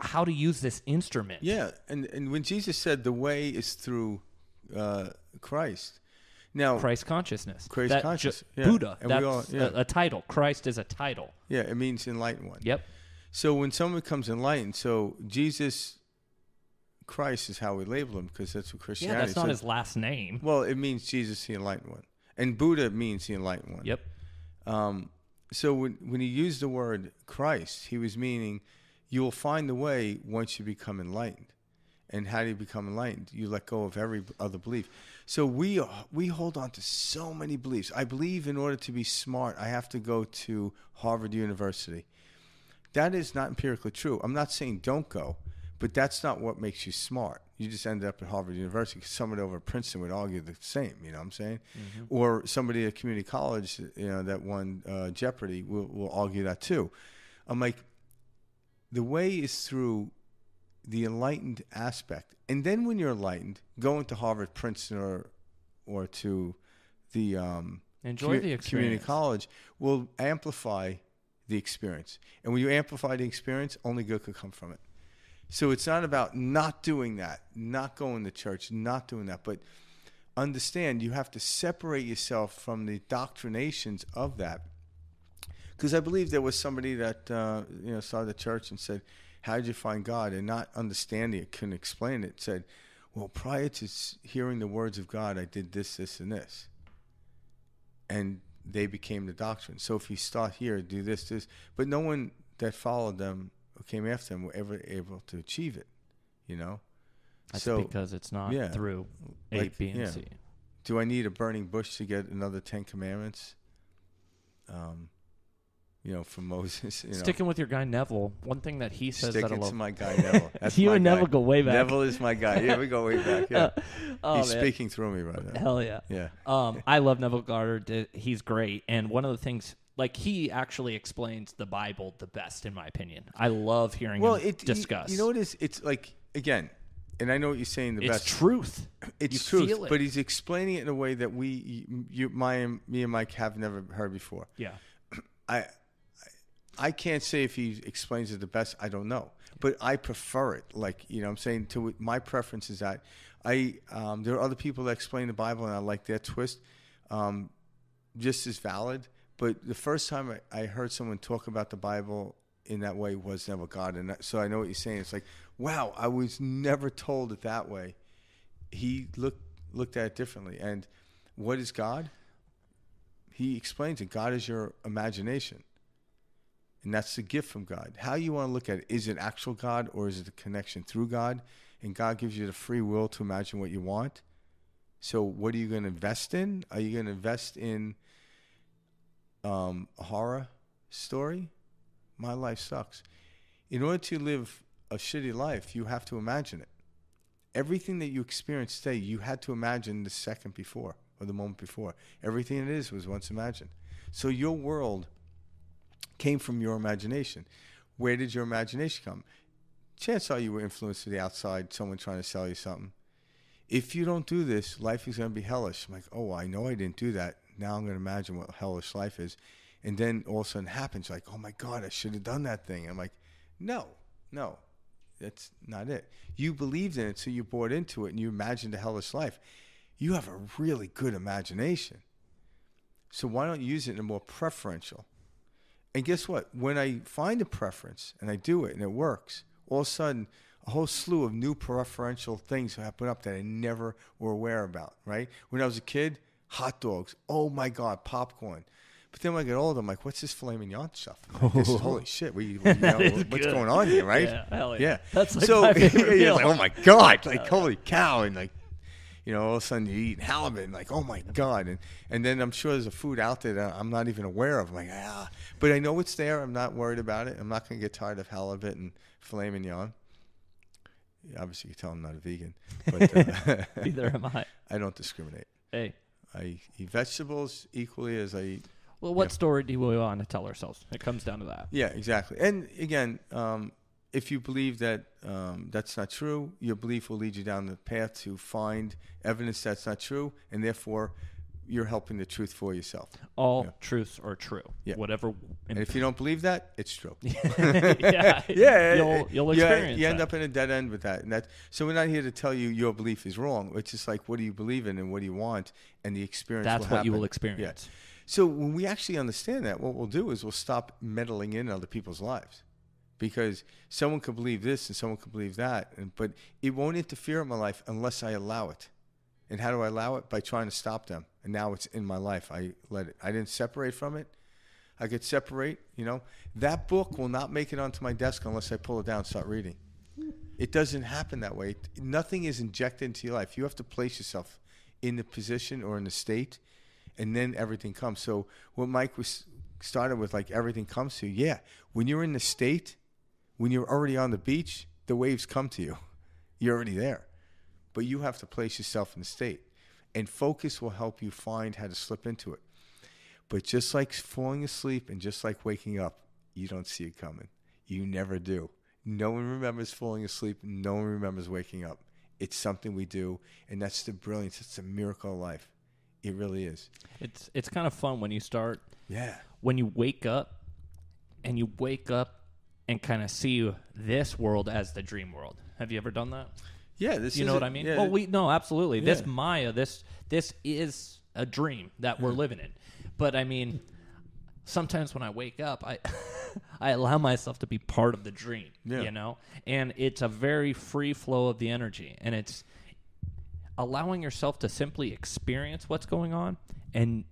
[SPEAKER 2] how to use this instrument.
[SPEAKER 1] Yeah, and when Jesus said the way is through Christ. Now,
[SPEAKER 2] Christ consciousness.
[SPEAKER 1] Buddha.
[SPEAKER 2] And that's a title. Christ is a title.
[SPEAKER 1] Yeah, it means enlightened one.
[SPEAKER 2] Yep.
[SPEAKER 1] So when someone becomes enlightened, so Jesus Christ is how we label him, because that's what Christianity is.
[SPEAKER 2] Yeah, that's not his last name.
[SPEAKER 1] Well, it means Jesus the enlightened one. And Buddha means the enlightened one.
[SPEAKER 2] Yep.
[SPEAKER 1] So when he used the word Christ, he was meaning you will find the way once you become enlightened. And how do you become enlightened? You let go of every other belief. So we hold on to so many beliefs. I believe in order to be smart, I have to go to Harvard University. That is not empirically true. I'm not saying don't go, but that's not what makes you smart. You just ended up at Harvard University because somebody over at Princeton would argue the same, you know what I'm saying? Mm-hmm. Or somebody at community college, that won Jeopardy will argue that too. I'm like, the way is through the enlightened aspect. And then when you're enlightened, going to Harvard, Princeton, or to the
[SPEAKER 2] enjoy the experience.
[SPEAKER 1] Community college will amplify the experience. And when you amplify the experience, only good could come from it. So it's not about not doing that, not going to church, not doing that, but understand you have to separate yourself from the doctrinations of that. Because I believe there was somebody that started a church and said, how did you find God? And not understanding it, couldn't explain it, said, well, prior to hearing the words of God, I did this, this, and this. And they became the doctrine. So if you start here, do this, this. But no one that followed them or came after them were ever able to achieve it,
[SPEAKER 2] That's because it's not through A, B, and C.
[SPEAKER 1] Do I need a burning bush to get another 10 Commandments? From Moses.
[SPEAKER 2] Sticking with your guy Neville, one thing that he says
[SPEAKER 1] Sticking to my guy Neville. That's
[SPEAKER 2] you
[SPEAKER 1] my
[SPEAKER 2] and
[SPEAKER 1] guy.
[SPEAKER 2] Neville go way back.
[SPEAKER 1] Neville is my guy. Yeah, we go way back. Yeah. He's speaking through me right now.
[SPEAKER 2] Hell yeah.
[SPEAKER 1] Yeah.
[SPEAKER 2] I love Neville Goddard. He's great. And one of the things, he actually explains the Bible the best, in my opinion. I love hearing him discuss.
[SPEAKER 1] You know what it is? It's like, again, and I know what you're saying the best.
[SPEAKER 2] It's truth.
[SPEAKER 1] It's truth. Feel it. But he's explaining it in a way that me and Mike have never heard before.
[SPEAKER 2] Yeah.
[SPEAKER 1] I can't say if he explains it the best. I don't know. but I prefer it. Like, I'm saying, my preference is that there are other people that explain the Bible, and I like their twist, just as valid. But the first time I heard someone talk about the Bible in that way was never God. And so I know what you're saying. It's like, wow, I was never told it that way. He looked at it differently. And what is God? He explains it. God is your imagination. And that's the gift from God. How you want to look at it. Is it actual God, or is it a connection through God? And God gives you the free will to imagine what you want. So what are you going to invest in? Are you going to invest in a horror story? My life sucks. In order to live a shitty life, you have to imagine it. Everything that you experience today, you had to imagine the second before or the moment before. Everything it is was once imagined. So your world came from your imagination. Where did your imagination come? Chances are you were influenced to the outside, someone trying to sell you something. If you don't do this, life is going to be hellish. I'm like, oh, I know I didn't do that. Now I'm going to imagine what hellish life is. And then all of a sudden it happens, like, oh my God, I should have done that thing. I'm like, no, that's not it. You believed in it, so you bought into it, and you imagined a hellish life. You have a really good imagination. So why don't you use it in a more preferential? And guess what? When I find a preference, and I do it, and it works, all of a sudden, a whole slew of new preferential things happen up that I never were aware about, right? When I was a kid, hot dogs. Oh, my God, popcorn. But then when I get older, I'm like, what's this filet mignon stuff? Like, this is holy shit. What's going on here, right?
[SPEAKER 2] Yeah, hell yeah.
[SPEAKER 1] Yeah.
[SPEAKER 2] That's like
[SPEAKER 1] so,
[SPEAKER 2] my favorite meal.
[SPEAKER 1] Like, oh, my God. Like, holy cow. And, like, all of a sudden you eat halibut. And, like, oh, my God. And then I'm sure there's a food out there that I'm not even aware of. I'm like, But I know it's there. I'm not worried about it. I'm not going to get tired of halibut and filet mignon. Obviously, you can tell I'm not a vegan. But
[SPEAKER 2] Neither am I.
[SPEAKER 1] I don't discriminate.
[SPEAKER 2] Hey.
[SPEAKER 1] I eat vegetables equally as I eat.
[SPEAKER 2] Well, what story do we want to tell ourselves? It comes down to that.
[SPEAKER 1] Yeah, exactly. And again, if you believe that that's not true, your belief will lead you down the path to find evidence that's not true, and therefore you're helping the truth for yourself.
[SPEAKER 2] All truths are true.
[SPEAKER 1] Yeah.
[SPEAKER 2] Whatever.
[SPEAKER 1] And if you don't believe that, it's true.
[SPEAKER 2] Yeah. You'll experience
[SPEAKER 1] you end up in a dead end with that. And so we're not here to tell you your belief is wrong. It's just like, what do you believe in and what do you want? And the experience
[SPEAKER 2] That's
[SPEAKER 1] will
[SPEAKER 2] what
[SPEAKER 1] happen.
[SPEAKER 2] you will experience.
[SPEAKER 1] Yeah. So when we actually understand that, what we'll do is we'll stop meddling in other people's lives. Because someone could believe this and someone could believe that. But it won't interfere in my life unless I allow it. And how do I allow it? By trying to stop them. And now it's in my life. I let it. I didn't separate from it. I could separate, That book will not make it onto my desk unless I pull it down and start reading. It doesn't happen that way. Nothing is injected into your life. You have to place yourself in the position or in the state, and then everything comes. So what Mike was started with, like, everything comes to you. Yeah, when you're in the state, when you're already on the beach, the waves come to you. You're already there. But you have to place yourself in the state. And focus will help you find how to slip into it. But just like falling asleep and just like waking up, you don't see it coming. You never do. No one remembers falling asleep. No one remembers waking up. It's something we do, and that's the brilliance. It's a miracle of life. It really is.
[SPEAKER 2] It's kind of fun when you start.
[SPEAKER 1] Yeah.
[SPEAKER 2] When you wake up and kind of see this world as the dream world. Have you ever done that?
[SPEAKER 1] Yeah,
[SPEAKER 2] you know what I mean?
[SPEAKER 1] Yeah.
[SPEAKER 2] Well, no, absolutely.
[SPEAKER 1] Yeah.
[SPEAKER 2] This Maya, this is a dream that we're living in. But I mean, sometimes when I wake up, I allow myself to be part of the dream.
[SPEAKER 1] Yeah.
[SPEAKER 2] And it's a very free flow of the energy, and it's allowing yourself to simply experience what's going on and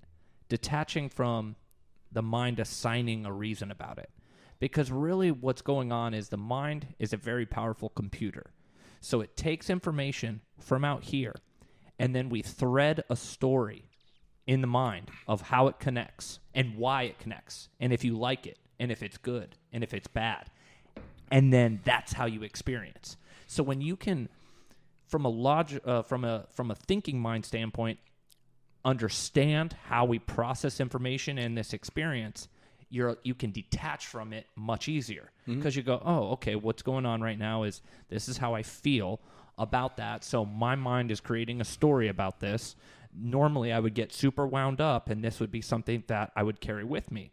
[SPEAKER 2] detaching from the mind assigning a reason about it. Because really, what's going on is the mind is a very powerful computer. So it takes information from out here, and then we thread a story in the mind of how it connects and why it connects, and if you like it, and if it's good, and if it's bad. And then that's how you experience. So when you can, from a thinking mind standpoint, understand how we process information in this experience, you can detach from it much easier because you go, oh, okay, what's going on right now is this is how I feel about that. So my mind is creating a story about this. Normally I would get super wound up, and this would be something that I would carry with me.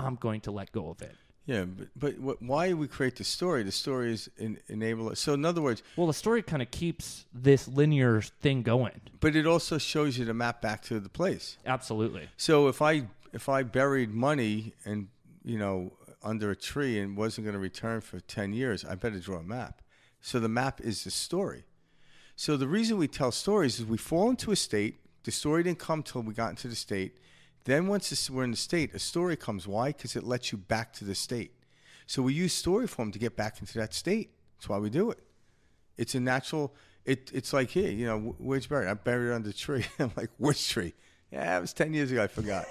[SPEAKER 2] I'm going to let go of it.
[SPEAKER 1] Yeah, but why we create the story? The story is enable it. So in other words,
[SPEAKER 2] well, the story kind of keeps this linear thing going.
[SPEAKER 1] But it also shows you the map back to the place.
[SPEAKER 2] Absolutely.
[SPEAKER 1] So if I buried money and under a tree and wasn't going to return for 10 years, I better draw a map. So the map is the story. So the reason we tell stories is we fall into a state. The story didn't come till we got into the state. Then once we're in the state, a story comes. Why? Because it lets you back to the state. So we use story form to get back into that state. That's why we do it. It's a natural. It's like, here, where's you buried? I buried it under the tree. I'm like, which tree? Yeah, it was 10 years ago. I forgot.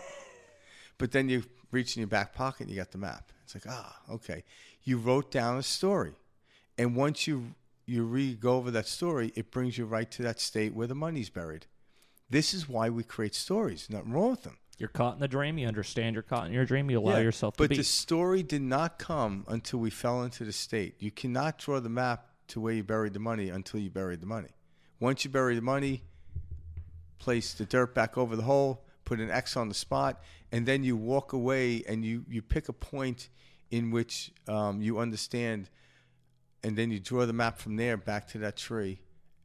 [SPEAKER 1] But then you reach in your back pocket and you got the map. It's like, okay. You wrote down a story. And once you go over that story, it brings you right to that state where the money's buried. This is why we create stories. Nothing wrong with them.
[SPEAKER 2] You're caught in the dream. You understand you're caught in your dream. You allow yourself to be.
[SPEAKER 1] But the story did not come until we fell into the state. You cannot draw the map to where you buried the money until you buried the money. Once you bury the money, place the dirt back over the hole, put an X on the spot, and then you walk away and you pick a point in which you understand, and then you draw the map from there back to that tree,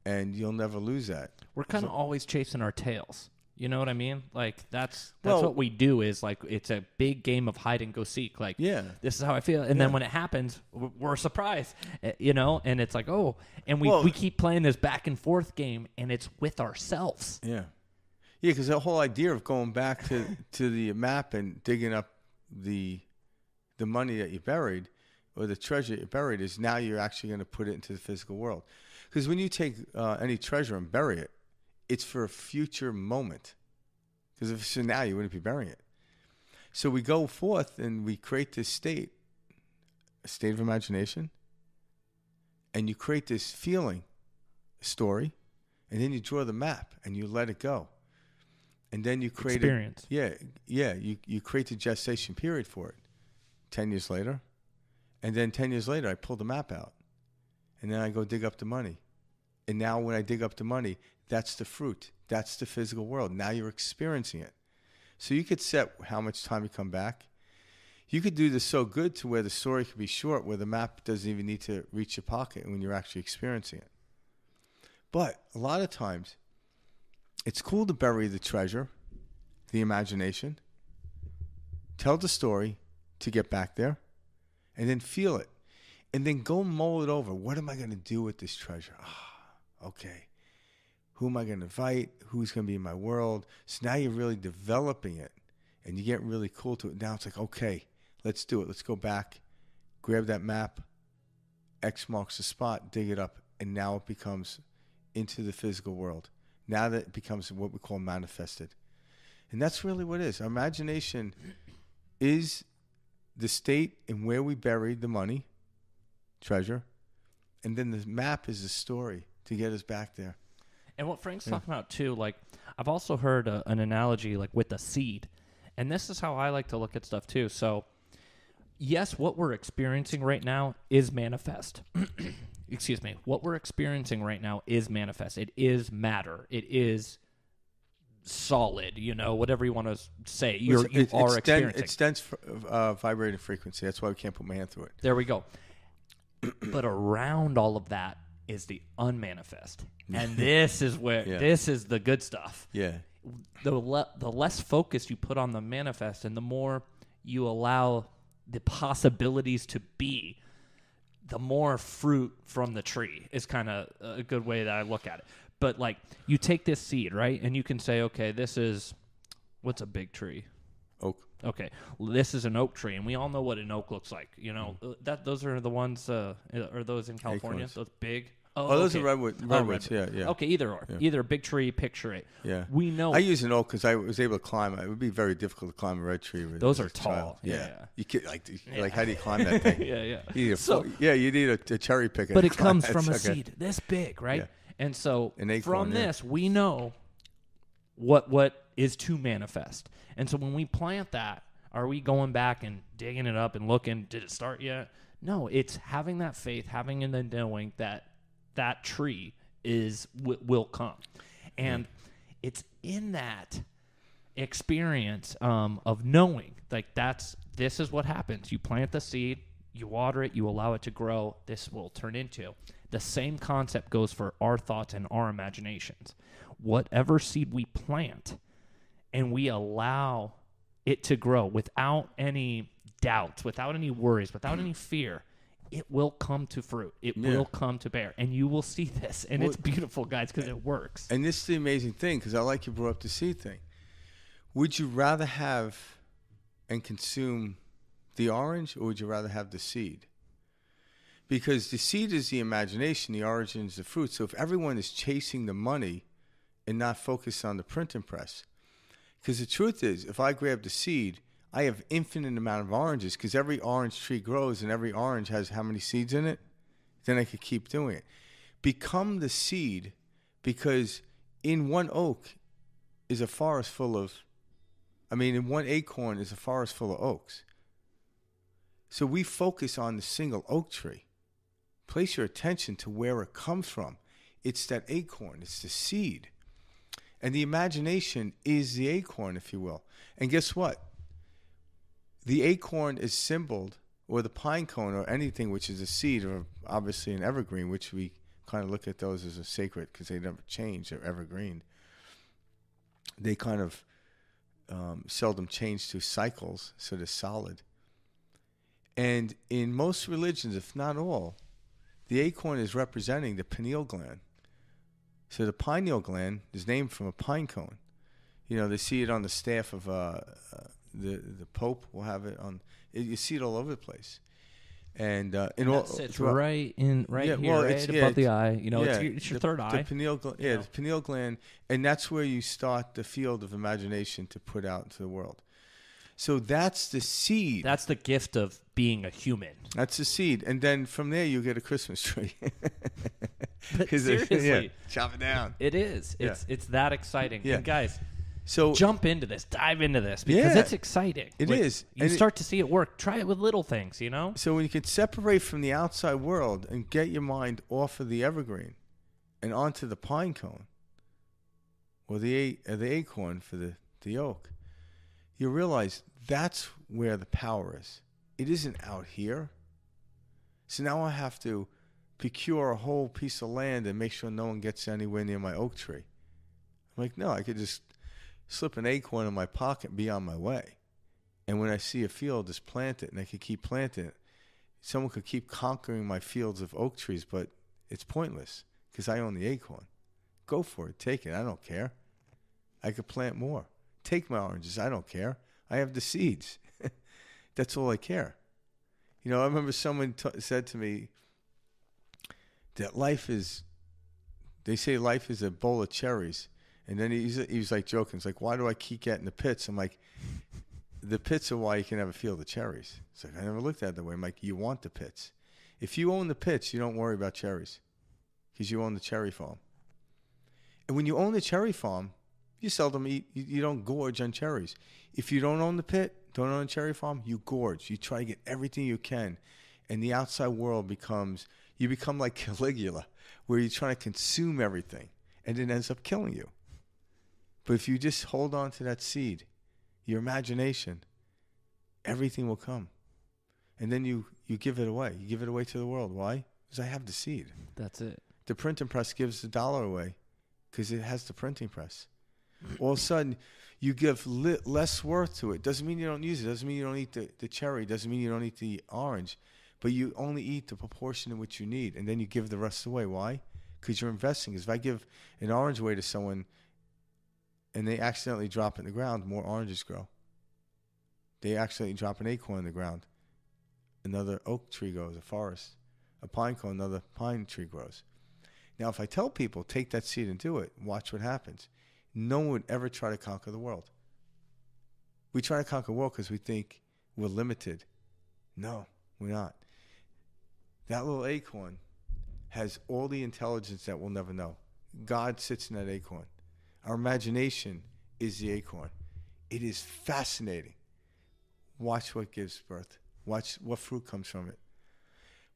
[SPEAKER 1] and you'll never lose that.
[SPEAKER 2] We're kind of always chasing our tails. You know what I mean? Like that's what we do. Is like it's a big game of hide and go seek. Like, this is how I feel, and then when it happens, we're surprised. And it's like, and we keep playing this back and forth game, and it's with ourselves.
[SPEAKER 1] Yeah, because the whole idea of going back to the map and digging up the money that you buried or the treasure that you buried is now you're actually going to put it into the physical world. Because when you take any treasure and bury it, it's for a future moment. Because if it's now, you wouldn't be burying it. So we go forth and we create this state, a state of imagination, and you create this feeling, story, and then you draw the map and you let it go. And then you create
[SPEAKER 2] experience.
[SPEAKER 1] You create the gestation period for it. 10 years later. And then 10 years later, I pull the map out. And then I go dig up the money. And now when I dig up the money, that's the fruit. That's the physical world. Now you're experiencing it. So you could set how much time you come back. You could do this so good to where the story could be short, where the map doesn't even need to reach your pocket when you're actually experiencing it. But a lot of times, it's cool to bury the treasure, the imagination, tell the story to get back there, and then feel it. And then go mull it over. What am I going to do with this treasure? Okay. Who am I going to invite? Who's going to be in my world? So now you're really developing it, and you get really cool to it. Now it's like, okay, let's do it. Let's go back, grab that map, X marks the spot, dig it up, and now it becomes into the physical world. Now that it becomes what we call manifested. And that's really what it is. Our imagination is the state in where we buried the money, treasure, and then the map is the story to get us back there.
[SPEAKER 2] And what Frank's talking about too, like I've also heard an analogy like with a seed, and this is how I like to look at stuff too. So, yes, what we're experiencing right now is manifest. Excuse me. What we're experiencing right now is manifest. It is matter. It is solid. Whatever you want to say. You are experiencing.
[SPEAKER 1] It's dense vibrating frequency. That's why we can't put my hand through it.
[SPEAKER 2] There we go. But around all of that is the unmanifest. And this is where this is the good stuff.
[SPEAKER 1] Yeah.
[SPEAKER 2] The less focus you put on the manifest and the more you allow the possibilities to be, the more fruit from the tree is kind of a good way that I look at it. But like you take this seed, right? And you can say, okay, this is, what's a big tree?
[SPEAKER 1] Oak.
[SPEAKER 2] Okay, this is an oak tree, and we all know what an oak looks like. That those are the ones. Are those in California?
[SPEAKER 1] Acorns.
[SPEAKER 2] Those big.
[SPEAKER 1] Those are redwoods. Yeah.
[SPEAKER 2] Okay, either or. Either a big tree, picture it.
[SPEAKER 1] Yeah.
[SPEAKER 2] We know.
[SPEAKER 1] I use an oak because I was able to climb. It would be very difficult to climb a red tree.
[SPEAKER 2] Those are tall. Yeah.
[SPEAKER 1] You could like how do you climb that thing?
[SPEAKER 2] Yeah.
[SPEAKER 1] You need a cherry picker.
[SPEAKER 2] But it comes from a seed this big, right?
[SPEAKER 1] Yeah.
[SPEAKER 2] And so
[SPEAKER 1] Acorn,
[SPEAKER 2] from this, we know what is to manifest. And so when we plant that, are we going back and digging it up and looking, did it start yet? No, it's having that faith, having and then knowing that tree will come. And it's in that experience of knowing, like that's this is what happens. You plant the seed, you water it, you allow it to grow. This will turn into. The same concept goes for our thoughts and our imaginations. Whatever seed we plant and we allow it to grow without any doubts, without any worries, without any fear, it will come to fruit. It will come to bear. And you will see this. And it's beautiful, guys, because it works.
[SPEAKER 1] And this is the amazing thing, because I like you brought up the seed thing. Would you rather have and consume the orange, or would you rather have the seed? Because the seed is the imagination, the origin is the fruit. So if everyone is chasing the money and not focused on the printing press, because the truth is, if I grab the seed, I have infinite amount of oranges, because every orange tree grows and every orange has how many seeds in it? Then I could keep doing it. Become the seed, because in one oak is a forest full of, in one acorn is a forest full of oaks. So we focus on the single oak tree. Place your attention to where it comes from. It's that acorn. It's the seed. And the imagination is the acorn, if you will. And guess what? The acorn is symboled, or the pine cone, or anything which is a seed, or obviously an evergreen, which we kind of look at those as a sacred because they never change. They're evergreen. They kind of seldom change through cycles, so they're solid. And in most religions, if not all, the acorn is representing the pineal gland. So the pineal gland is named from a pine cone. They see it on the staff of the Pope will have it on. You see it all over the place. And
[SPEAKER 2] sits right here, right above the eye. It's your third eye.
[SPEAKER 1] The pineal gland, the pineal gland, and that's where you start the field of imagination to put out into the world. So that's the seed.
[SPEAKER 2] That's the gift of being a human.
[SPEAKER 1] That's the seed, and then from there you get a Christmas tree.
[SPEAKER 2] But seriously,
[SPEAKER 1] chop it down.
[SPEAKER 2] It is. It's that exciting.
[SPEAKER 1] Yeah.
[SPEAKER 2] And guys,
[SPEAKER 1] so
[SPEAKER 2] jump into this, dive into this, because it's exciting.
[SPEAKER 1] It is.
[SPEAKER 2] You start to see it work. Try it with little things,
[SPEAKER 1] So when you can separate from the outside world and get your mind off of the evergreen and onto the pine cone or the acorn for the oak, you realize that's where the power is. It isn't out here. So now I have to procure a whole piece of land and make sure no one gets anywhere near my oak tree. I'm like, no, I could just slip an acorn in my pocket and be on my way. And when I see a field, just plant it, and I could keep planting it. Someone could keep conquering my fields of oak trees, but it's pointless because I own the acorn. Go for it. Take it. I don't care. I could plant more. Take my oranges. I don't care. I have the seeds. That's all I care. I remember someone said to me that they say life is a bowl of cherries. And then he was like joking. He's like, why do I keep getting the pits? I'm like, the pits are why you can have a field of cherries. It's like, I never looked at it that way. I'm like, you want the pits. If you own the pits, you don't worry about cherries because you own the cherry farm. And when you own the cherry farm, you seldom eat, you don't gorge on cherries. If you don't own the pit, don't own a cherry farm, you gorge. You try to get everything you can. And the outside world you become like Caligula, where you're trying to consume everything. And it ends up killing you. But if you just hold on to that seed, your imagination, everything will come. And then you give it away. You give it away to the world. Why? Because I have the seed.
[SPEAKER 2] That's it.
[SPEAKER 1] The printing press gives the dollar away because it has the printing press. All of a sudden, you give less worth to it. Doesn't mean you don't use it. Doesn't mean you don't eat the cherry. Doesn't mean you don't eat the orange. But you only eat the proportion in which you need. And then you give the rest away. Why? Because you're investing. Because if I give an orange away to someone and they accidentally drop it in the ground, more oranges grow. They accidentally drop an acorn in the ground. Another oak tree grows, a forest. A pine cone, another pine tree grows. Now, if I tell people, take that seed and do it, watch what happens. No one would ever try to conquer the world. We try to conquer the world because we think we're limited. No, we're not. That little acorn has all the intelligence that we'll never know. God sits in that acorn. Our imagination is the acorn. It is fascinating. Watch what gives birth. Watch what fruit comes from it.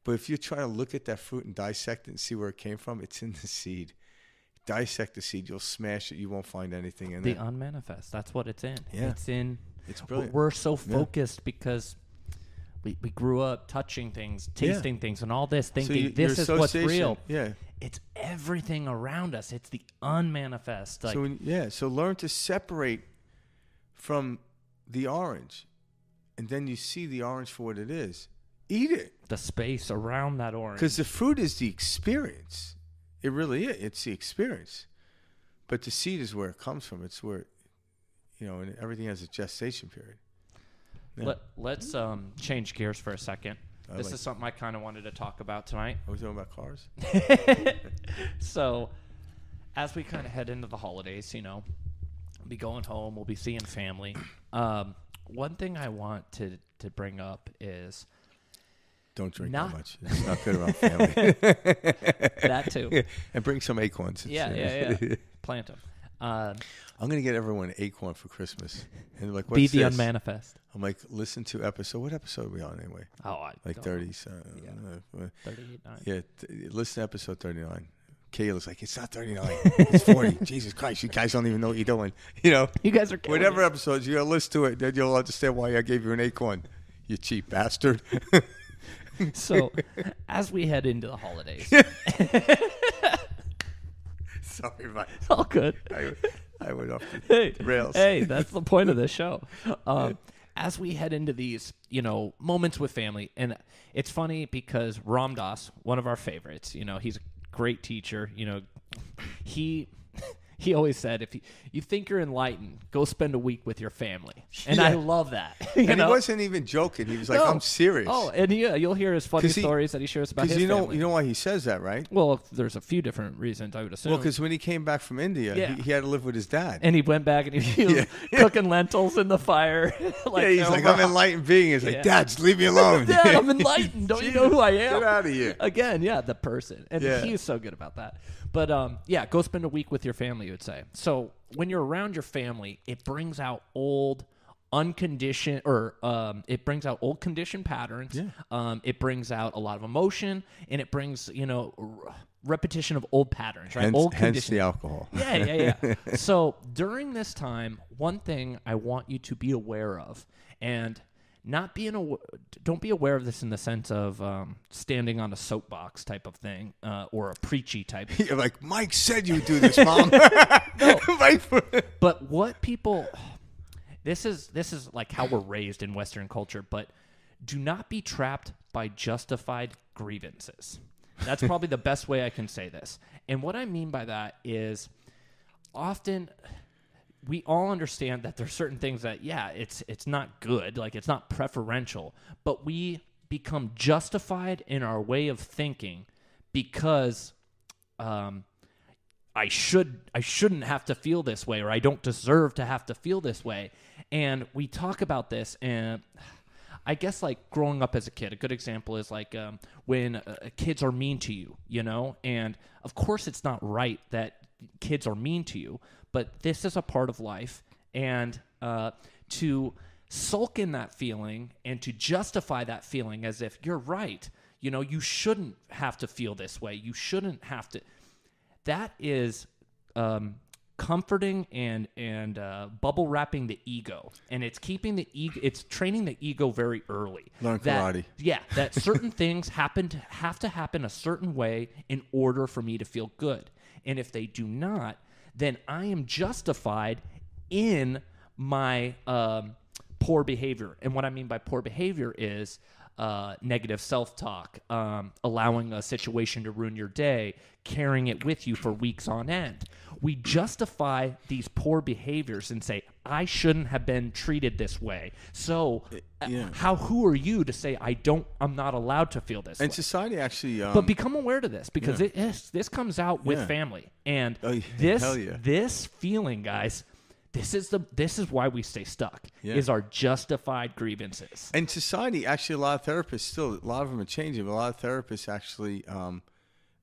[SPEAKER 1] But if you're trying to look at that fruit and dissect it and see where it came from, it's in the seed. dissect the seed, you'll smash it. You won't find anything in
[SPEAKER 2] The
[SPEAKER 1] it.
[SPEAKER 2] Unmanifest. That's what it's in.
[SPEAKER 1] Yeah.
[SPEAKER 2] It's
[SPEAKER 1] brilliant.
[SPEAKER 2] We're so focused because we grew up touching things, tasting things, and all this, thinking this is what's real.
[SPEAKER 1] Yeah.
[SPEAKER 2] It's everything around us. It's the unmanifest. Like,
[SPEAKER 1] So learn to separate from the orange, and then you see the orange for what it is. Eat it.
[SPEAKER 2] The space around that orange.
[SPEAKER 1] Because the fruit is the experience. It really is. It's the experience. But the seed is where it comes from. It's where, and everything has a gestation period. Yeah.
[SPEAKER 2] Let's change gears for a second. This is something I kind of wanted to talk about tonight.
[SPEAKER 1] Are we talking about cars?
[SPEAKER 2] So, as we kind of head into the holidays, we'll be going home. We'll be seeing family. One thing I want to bring up is...
[SPEAKER 1] Don't drink that much. It's not good around family.
[SPEAKER 2] That too.
[SPEAKER 1] And bring some acorns.
[SPEAKER 2] Yeah. Plant them.
[SPEAKER 1] I'm going to get everyone an acorn for Christmas. And they're like, what's
[SPEAKER 2] Be the
[SPEAKER 1] this?
[SPEAKER 2] Unmanifest.
[SPEAKER 1] I'm like, listen to episode. What episode are we on anyway?
[SPEAKER 2] Oh,
[SPEAKER 1] like 30s.
[SPEAKER 2] 39.
[SPEAKER 1] Yeah, listen to episode 39. Kayla's like, it's not 39. It's 40. Jesus Christ, you guys don't even know what you're doing. You
[SPEAKER 2] guys are killing
[SPEAKER 1] whatever
[SPEAKER 2] it.
[SPEAKER 1] episodes, you got to listen to it. Then you'll understand why I gave you an acorn, you cheap bastard.
[SPEAKER 2] So, as we head into the holidays.
[SPEAKER 1] Sorry, Mike.
[SPEAKER 2] All good.
[SPEAKER 1] I went off the rails.
[SPEAKER 2] Hey, that's the point of this show. As we head into these, moments with family, and it's funny because Ram Dass, one of our favorites, he's a great teacher. He always said, if you think you're enlightened, go spend a week with your family. And I love that.
[SPEAKER 1] And he wasn't even joking. He was like, I'm serious.
[SPEAKER 2] Oh, and you'll hear his funny stories that he shares about his family.
[SPEAKER 1] You know why he says that, right?
[SPEAKER 2] Well, there's a few different reasons, I would assume.
[SPEAKER 1] Well, because when he came back from India, he had to live with his dad.
[SPEAKER 2] And he went back and he was cooking lentils in the fire.
[SPEAKER 1] He's like, I'm an enlightened being. He's like, Dad, just leave me alone.
[SPEAKER 2] Dad, I'm enlightened. Don't you know who I am?
[SPEAKER 1] Get out of here.
[SPEAKER 2] Again, the person. And he's so good about that. But, go spend a week with your family, you would say. So when you're around your family, it brings out old unconditioned it brings out old conditioned patterns. Yeah. It brings out a lot of emotion, and it brings, repetition of old patterns, right?
[SPEAKER 1] Hence the alcohol.
[SPEAKER 2] Yeah. So during this time, one thing I want you to be aware of, and don't be aware of this in the sense of standing on a soapbox type of thing or a preachy type.
[SPEAKER 1] You're like, Mike said you would do this, Mom.
[SPEAKER 2] No. But what people, this is like how we're raised in Western culture, but do not be trapped by justified grievances. That's probably the best way I can say this. And what I mean by that is often... we all understand that there's certain things that, it's not good, like it's not preferential, but we become justified in our way of thinking because I shouldn't have to feel this way, or I don't deserve to have to feel this way. And we talk about this, and I guess like growing up as a kid, a good example is like when kids are mean to you, and of course it's not right that kids are mean to you, but this is a part of life, and to sulk in that feeling and to justify that feeling as if you're right, you shouldn't have to feel this way. You shouldn't have to. That is comforting and bubble wrapping the ego, and it's keeping the ego. It's training the ego very early.
[SPEAKER 1] Learn karate.
[SPEAKER 2] That certain things have to happen a certain way in order for me to feel good, and if they do not, then I am justified in my poor behavior. And what I mean by poor behavior is negative self-talk, allowing a situation to ruin your day, carrying it with you for weeks on end. We justify these poor behaviors and say, I shouldn't have been treated this way. So who are you to say I'm not allowed to feel this way?
[SPEAKER 1] And society actually...
[SPEAKER 2] but become aware to this, because this comes out with family. And this feeling, guys, this is why we stay stuck, is our justified grievances.
[SPEAKER 1] And society, actually, a lot of therapists a lot of them are changing, but a lot of therapists actually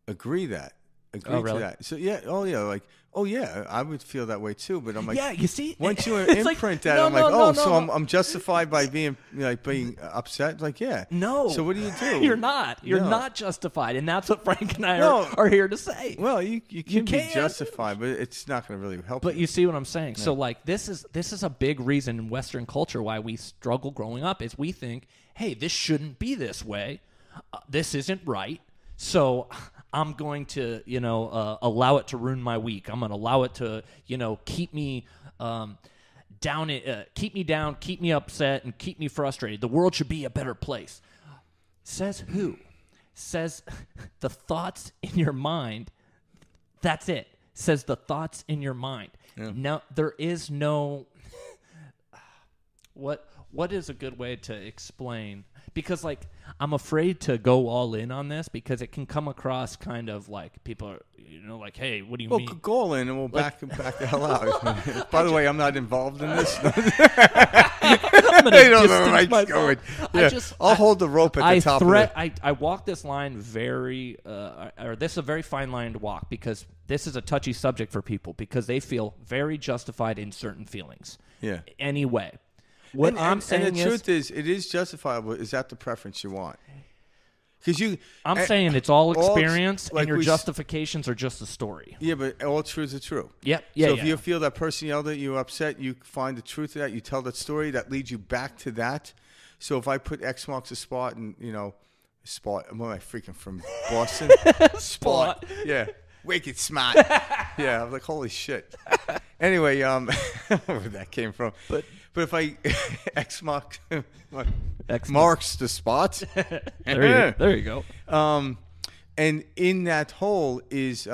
[SPEAKER 1] agree that agree
[SPEAKER 2] really?
[SPEAKER 1] to that. So yeah, like, oh yeah, I would feel that way too. But I'm like,
[SPEAKER 2] yeah, you see,
[SPEAKER 1] once you
[SPEAKER 2] it's
[SPEAKER 1] imprint
[SPEAKER 2] like,
[SPEAKER 1] that, I'm like,
[SPEAKER 2] no,
[SPEAKER 1] so
[SPEAKER 2] no.
[SPEAKER 1] I'm justified by being being upset. Like, yeah,
[SPEAKER 2] No.
[SPEAKER 1] So what do you do?
[SPEAKER 2] You're not. You're
[SPEAKER 1] No.
[SPEAKER 2] not justified, and that's what Frank and I
[SPEAKER 1] No.
[SPEAKER 2] are here to say.
[SPEAKER 1] Well, you can be
[SPEAKER 2] can.
[SPEAKER 1] justified, but it's not going to really help.
[SPEAKER 2] But you see what I'm saying? So like this is a big reason in Western culture why we struggle growing up is we think, hey, this shouldn't be this way. This isn't right. So I'm going to, allow it to ruin my week. I'm going to allow it to, keep me down, keep me upset, and keep me frustrated. The world should be a better place. Says who? Says the thoughts in your mind. That's it. Says the thoughts in your mind.
[SPEAKER 1] Yeah.
[SPEAKER 2] Now, there is no... What is a good way to explain? Because, like, I'm afraid to go all in on this because it can come across kind of like people are, like, hey, what do you mean?
[SPEAKER 1] Well, go all in and we'll back the hell out. By the way, I'm not involved in this.
[SPEAKER 2] I'm gonna
[SPEAKER 1] I don't know
[SPEAKER 2] distance
[SPEAKER 1] where Mike's
[SPEAKER 2] myself.
[SPEAKER 1] going. Yeah, I'll hold the rope at the top of it.
[SPEAKER 2] I walk this line this is a very fine line to walk because this is a touchy subject for people because they feel very justified in certain feelings.
[SPEAKER 1] Yeah.
[SPEAKER 2] Anyway. What I'm saying
[SPEAKER 1] and the truth is, it is justifiable. Is that the preference you want? Because
[SPEAKER 2] I'm saying it's all experience,
[SPEAKER 1] like
[SPEAKER 2] and your justifications are just a story.
[SPEAKER 1] Yeah, but all truths are true.
[SPEAKER 2] Yep.
[SPEAKER 1] Yeah. So if you feel that person yelled at you, upset, you find the truth of that. You tell that story that leads you back to that. So if I put X marks a spot, and spot. Am I freaking from Boston?
[SPEAKER 2] Spot.
[SPEAKER 1] Yeah. Wicked smart. Yeah. I'm like, holy shit. Anyway, where that came from. But if I X marks the spot,
[SPEAKER 2] there you go.
[SPEAKER 1] And in that hole is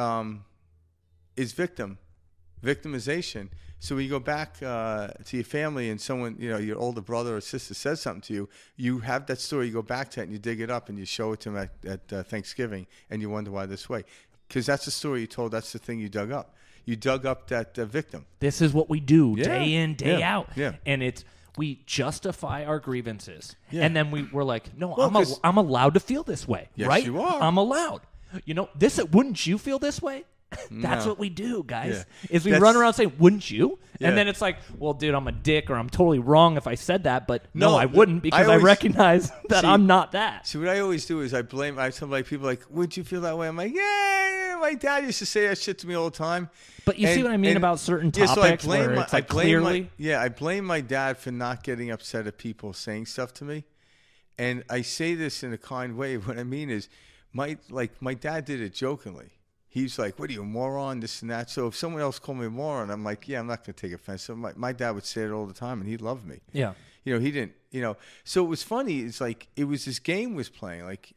[SPEAKER 1] victimization. So when you go back to your family and someone, your older brother or sister says something to you, you have that story. You go back to it and you dig it up and you show it to them at Thanksgiving, and you wonder why this way, because that's the story you told. That's the thing you dug up. You dug up that victim.
[SPEAKER 2] This is what we do day in, day out.
[SPEAKER 1] Yeah.
[SPEAKER 2] And we justify our grievances.
[SPEAKER 1] Yeah.
[SPEAKER 2] And then we're like, no, I'm allowed to feel this way.
[SPEAKER 1] Yes,
[SPEAKER 2] right?
[SPEAKER 1] you are.
[SPEAKER 2] I'm allowed. Wouldn't you feel this way? That's what we do, guys.
[SPEAKER 1] Yeah.
[SPEAKER 2] Is we run around saying, wouldn't you?
[SPEAKER 1] Yeah.
[SPEAKER 2] And then it's like, well, dude, I'm a dick, or I'm totally wrong if I said that, but no, I wouldn't, because I recognize that I'm not that.
[SPEAKER 1] See, what I always do is I tell people like, would you feel that way? I'm like, yeah, my dad used to say that shit to me all the time.
[SPEAKER 2] But you see what I mean about certain topics where it's like clearly?
[SPEAKER 1] I blame my dad for not getting upset at people saying stuff to me. And I say this in a kind way. What I mean is, my dad did it jokingly. He's like, what are you, a moron, this and that. So if someone else called me a moron, I'm like, yeah, I'm not going to take offense. So my dad would say it all the time, and he loved me.
[SPEAKER 2] Yeah.
[SPEAKER 1] He didn't, So it was funny. It's like, it was this game was playing. Like,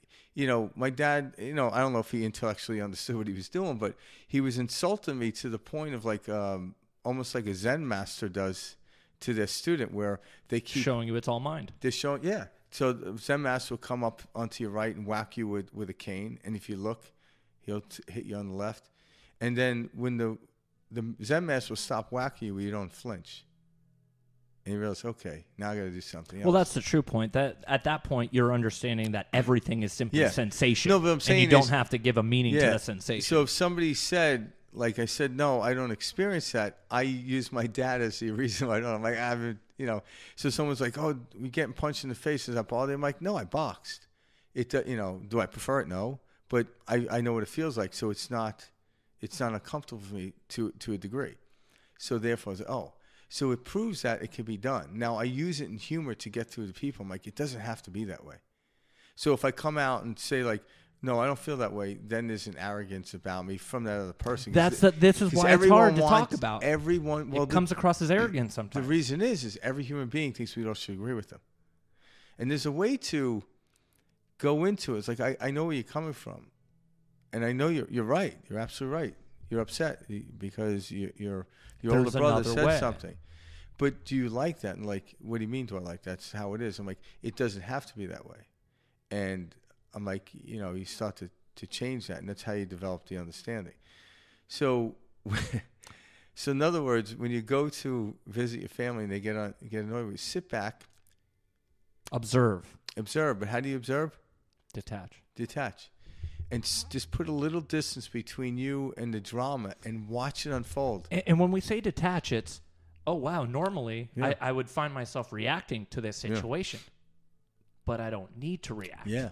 [SPEAKER 1] my dad, I don't know if he intellectually understood what he was doing, but he was insulting me to the point of like, almost like a Zen master does to their student, where they keep
[SPEAKER 2] showing you it's all mind.
[SPEAKER 1] They're showing, yeah. So the Zen master will come up onto your right and whack you with a cane. And if you look, he'll hit you on the left. And then when the Zen master will stop whacking you, you don't flinch. And you realize, okay, now I got to do something else.
[SPEAKER 2] Well, that's the true point. That at that point, you're understanding that everything is simply sensation.
[SPEAKER 1] No, but I'm saying
[SPEAKER 2] and you don't have to give a meaning to the sensation.
[SPEAKER 1] So if somebody said, like I said, no, I don't experience that, I use my dad as the reason why I don't. I'm like, I haven't, So someone's like, oh, we getting punched in the face. Is that bother you? I'm like, no, I boxed. Do I prefer it? No. But I know what it feels like, so it's not uncomfortable for me to a degree. So therefore, I was like, oh. So it proves that it can be done. Now, I use it in humor to get through to people. I'm like, it doesn't have to be that way. So if I come out and say, like, no, I don't feel that way, then there's an arrogance about me from that other person.
[SPEAKER 2] This is why it's hard to talk about. It comes across as arrogance sometimes.
[SPEAKER 1] The reason is every human being thinks we all should agree with them. And there's a way to go into it. It's like, I know where you're coming from. And I know you're right. You're absolutely right. You're upset because your older brother said something. But do you like that? And like, what do you mean do I like that? That's how it is. I'm like, it doesn't have to be that way. And I'm like, you start to change that. And that's how you develop the understanding. So in other words, when you go to visit your family and they get annoyed with you, sit back.
[SPEAKER 2] Observe.
[SPEAKER 1] But how do you observe?
[SPEAKER 2] Detach.
[SPEAKER 1] and just put a little distance between you and the drama and watch it unfold.
[SPEAKER 2] And when we say detach, it's, oh, wow, normally
[SPEAKER 1] Yeah.
[SPEAKER 2] I would find myself reacting to this situation, but I don't need to react.
[SPEAKER 1] Yeah.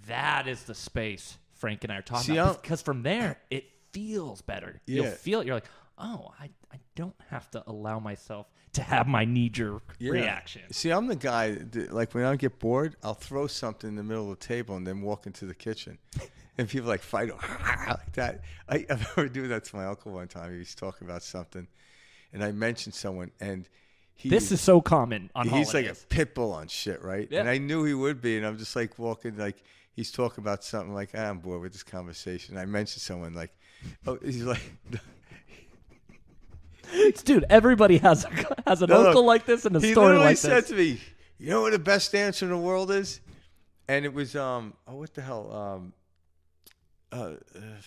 [SPEAKER 2] That is the space Frank and I are talking
[SPEAKER 1] See,
[SPEAKER 2] about. Because from there, it feels better.
[SPEAKER 1] Yeah.
[SPEAKER 2] You'll feel it. You're like, oh, I don't have to allow myself to have my knee-jerk reaction.
[SPEAKER 1] See, I'm the guy that, like, when I get bored, I'll throw something in the middle of the table and then walk into the kitchen. And people like fight like that. I remember doing that to my uncle one time. He was talking about something, and I mentioned someone, and
[SPEAKER 2] This is so common on
[SPEAKER 1] he's
[SPEAKER 2] holidays.
[SPEAKER 1] like a pit bull on shit, right?
[SPEAKER 2] Yeah.
[SPEAKER 1] And I knew he would be, and I'm just like walking, like he's talking about something, like I'm bored with this conversation. I mentioned someone, like, oh, he's like,
[SPEAKER 2] Dude, everybody has an uncle like this and a
[SPEAKER 1] he
[SPEAKER 2] story
[SPEAKER 1] literally
[SPEAKER 2] like
[SPEAKER 1] said
[SPEAKER 2] this.
[SPEAKER 1] to me, "You know what the best dancer in the world is?" And it was what the hell,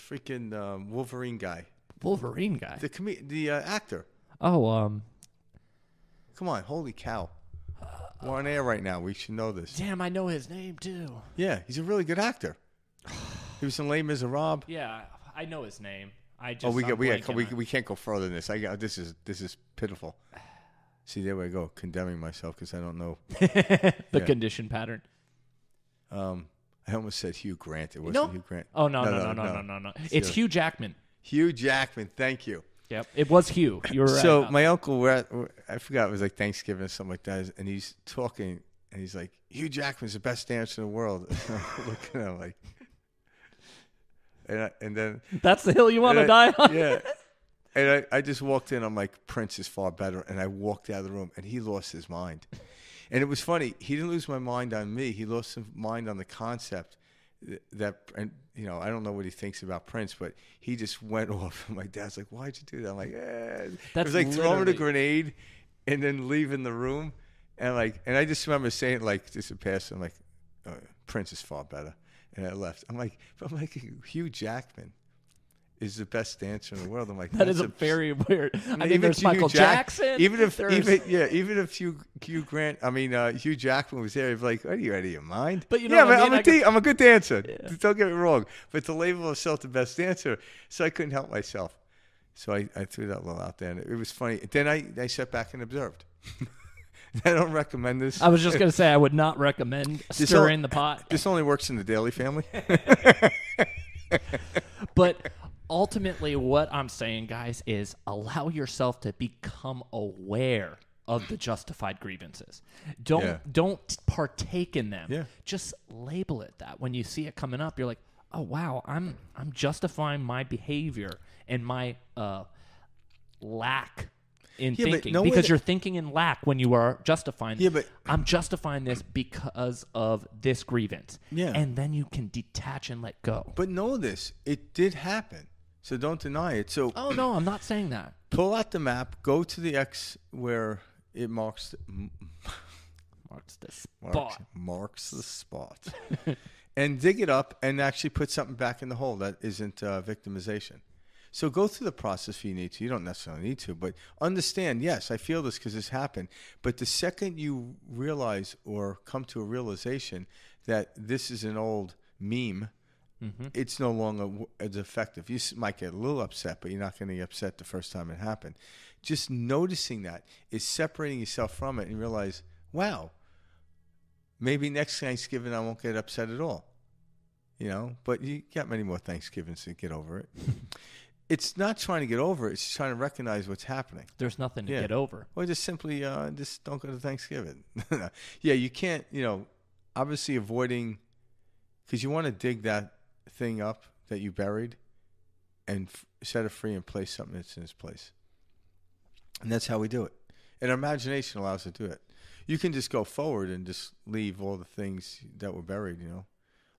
[SPEAKER 1] freaking Wolverine guy,
[SPEAKER 2] Wolverine guy.
[SPEAKER 1] the actor.
[SPEAKER 2] Oh,
[SPEAKER 1] Come on, holy cow! We're on air right now. We should know this.
[SPEAKER 2] damn, I know his name too.
[SPEAKER 1] Yeah, he's a really good actor. He was in Les Miserables.
[SPEAKER 2] Yeah, I know his name. I just
[SPEAKER 1] Oh, we
[SPEAKER 2] I'm
[SPEAKER 1] got
[SPEAKER 2] blanking on
[SPEAKER 1] we can't go further than this. This is pitiful. See, there we go, condemning myself because I don't know.
[SPEAKER 2] the
[SPEAKER 1] Yeah.
[SPEAKER 2] condition pattern.
[SPEAKER 1] I almost said Hugh Grant. It wasn't
[SPEAKER 2] No.
[SPEAKER 1] Hugh Grant.
[SPEAKER 2] Oh no. It's
[SPEAKER 1] So-
[SPEAKER 2] Hugh Jackman.
[SPEAKER 1] Hugh Jackman. Thank you.
[SPEAKER 2] Yep, it was Hugh. You were right.
[SPEAKER 1] So my uncle, I forgot, it was like Thanksgiving or something like that, and he's talking, and he's like, Hugh Jackman's the best dancer in the world. And I'm looking at him like, and then
[SPEAKER 2] That's the hill you want to
[SPEAKER 1] and
[SPEAKER 2] die on.
[SPEAKER 1] Yeah. And I just walked in. I'm like, Prince is far better. And I walked out of the room, and he lost his mind. And it was funny. He didn't lose my mind on me. He lost his mind on the concept that, and you know, I don't know what he thinks about Prince, but he just went off. And my dad's like, "Why'd you do that?" I'm like, It
[SPEAKER 2] That's
[SPEAKER 1] was like throwing a
[SPEAKER 2] literally-
[SPEAKER 1] grenade and then leaving the room. And I just remember saying, like, just a pass. I'm like, Prince is far better. And I left. I'm like, Hugh Jackman is the best dancer in the world. I'm like,
[SPEAKER 2] That is
[SPEAKER 1] that's
[SPEAKER 2] a very weird. I mean,
[SPEAKER 1] even
[SPEAKER 2] there's
[SPEAKER 1] Hugh
[SPEAKER 2] Michael Jackson.
[SPEAKER 1] Even if
[SPEAKER 2] there's-
[SPEAKER 1] Hugh Grant, Hugh Jackman was there, he'd be like, "Are you out of your mind?"
[SPEAKER 2] But you know
[SPEAKER 1] yeah,
[SPEAKER 2] what I
[SPEAKER 1] man,
[SPEAKER 2] mean?
[SPEAKER 1] I'm a good dancer.
[SPEAKER 2] Yeah.
[SPEAKER 1] Don't get me wrong. But to label myself the best dancer, so I couldn't help myself. So I threw that little out there, and it was funny. Then I sat back and observed. I don't recommend this.
[SPEAKER 2] I was just gonna say I would not recommend stirring the pot,
[SPEAKER 1] This only works in the Daly family.
[SPEAKER 2] but ultimately, what I'm saying, guys, is allow yourself to become aware of the justified grievances. Don't partake in them.
[SPEAKER 1] Yeah.
[SPEAKER 2] Just label it that. When you see it coming up, you're like, oh wow, I'm justifying my behavior and my lack in
[SPEAKER 1] Yeah, but
[SPEAKER 2] thinking,
[SPEAKER 1] no
[SPEAKER 2] because
[SPEAKER 1] way-
[SPEAKER 2] you're thinking in lack when you are justifying.
[SPEAKER 1] Yeah, but-
[SPEAKER 2] I'm justifying this because of this grievance.
[SPEAKER 1] Yeah.
[SPEAKER 2] And then you can detach and let go.
[SPEAKER 1] But know this, it did happen. So don't deny it. So
[SPEAKER 2] Oh no, I'm not saying that.
[SPEAKER 1] pull out the map, go to the X where it marks
[SPEAKER 2] Marks the spot.
[SPEAKER 1] marks the spot, and dig it up and actually put something back in the hole that isn't victimization. So go through the process if you need to. You don't necessarily need to, but understand, yes, I feel this because this happened. But the second you realize or come to a realization that this is an old meme, it's no longer as effective. You might get a little upset, but you're not going to get upset the first time it happened. Just noticing that is separating yourself from it and realize, wow, maybe next Thanksgiving I won't get upset at all. You know, but you got many more Thanksgivings to get over it. It's not trying to get over it. It's trying to recognize what's happening.
[SPEAKER 2] There's nothing to
[SPEAKER 1] Yeah.
[SPEAKER 2] get over.
[SPEAKER 1] Or just simply just don't go to Thanksgiving. Yeah, you can't, obviously avoiding, because you want to dig that thing up that you buried and set it free and place something that's in its place. And that's how we do it. And our imagination allows us to do it. You can just go forward and just leave all the things that were buried,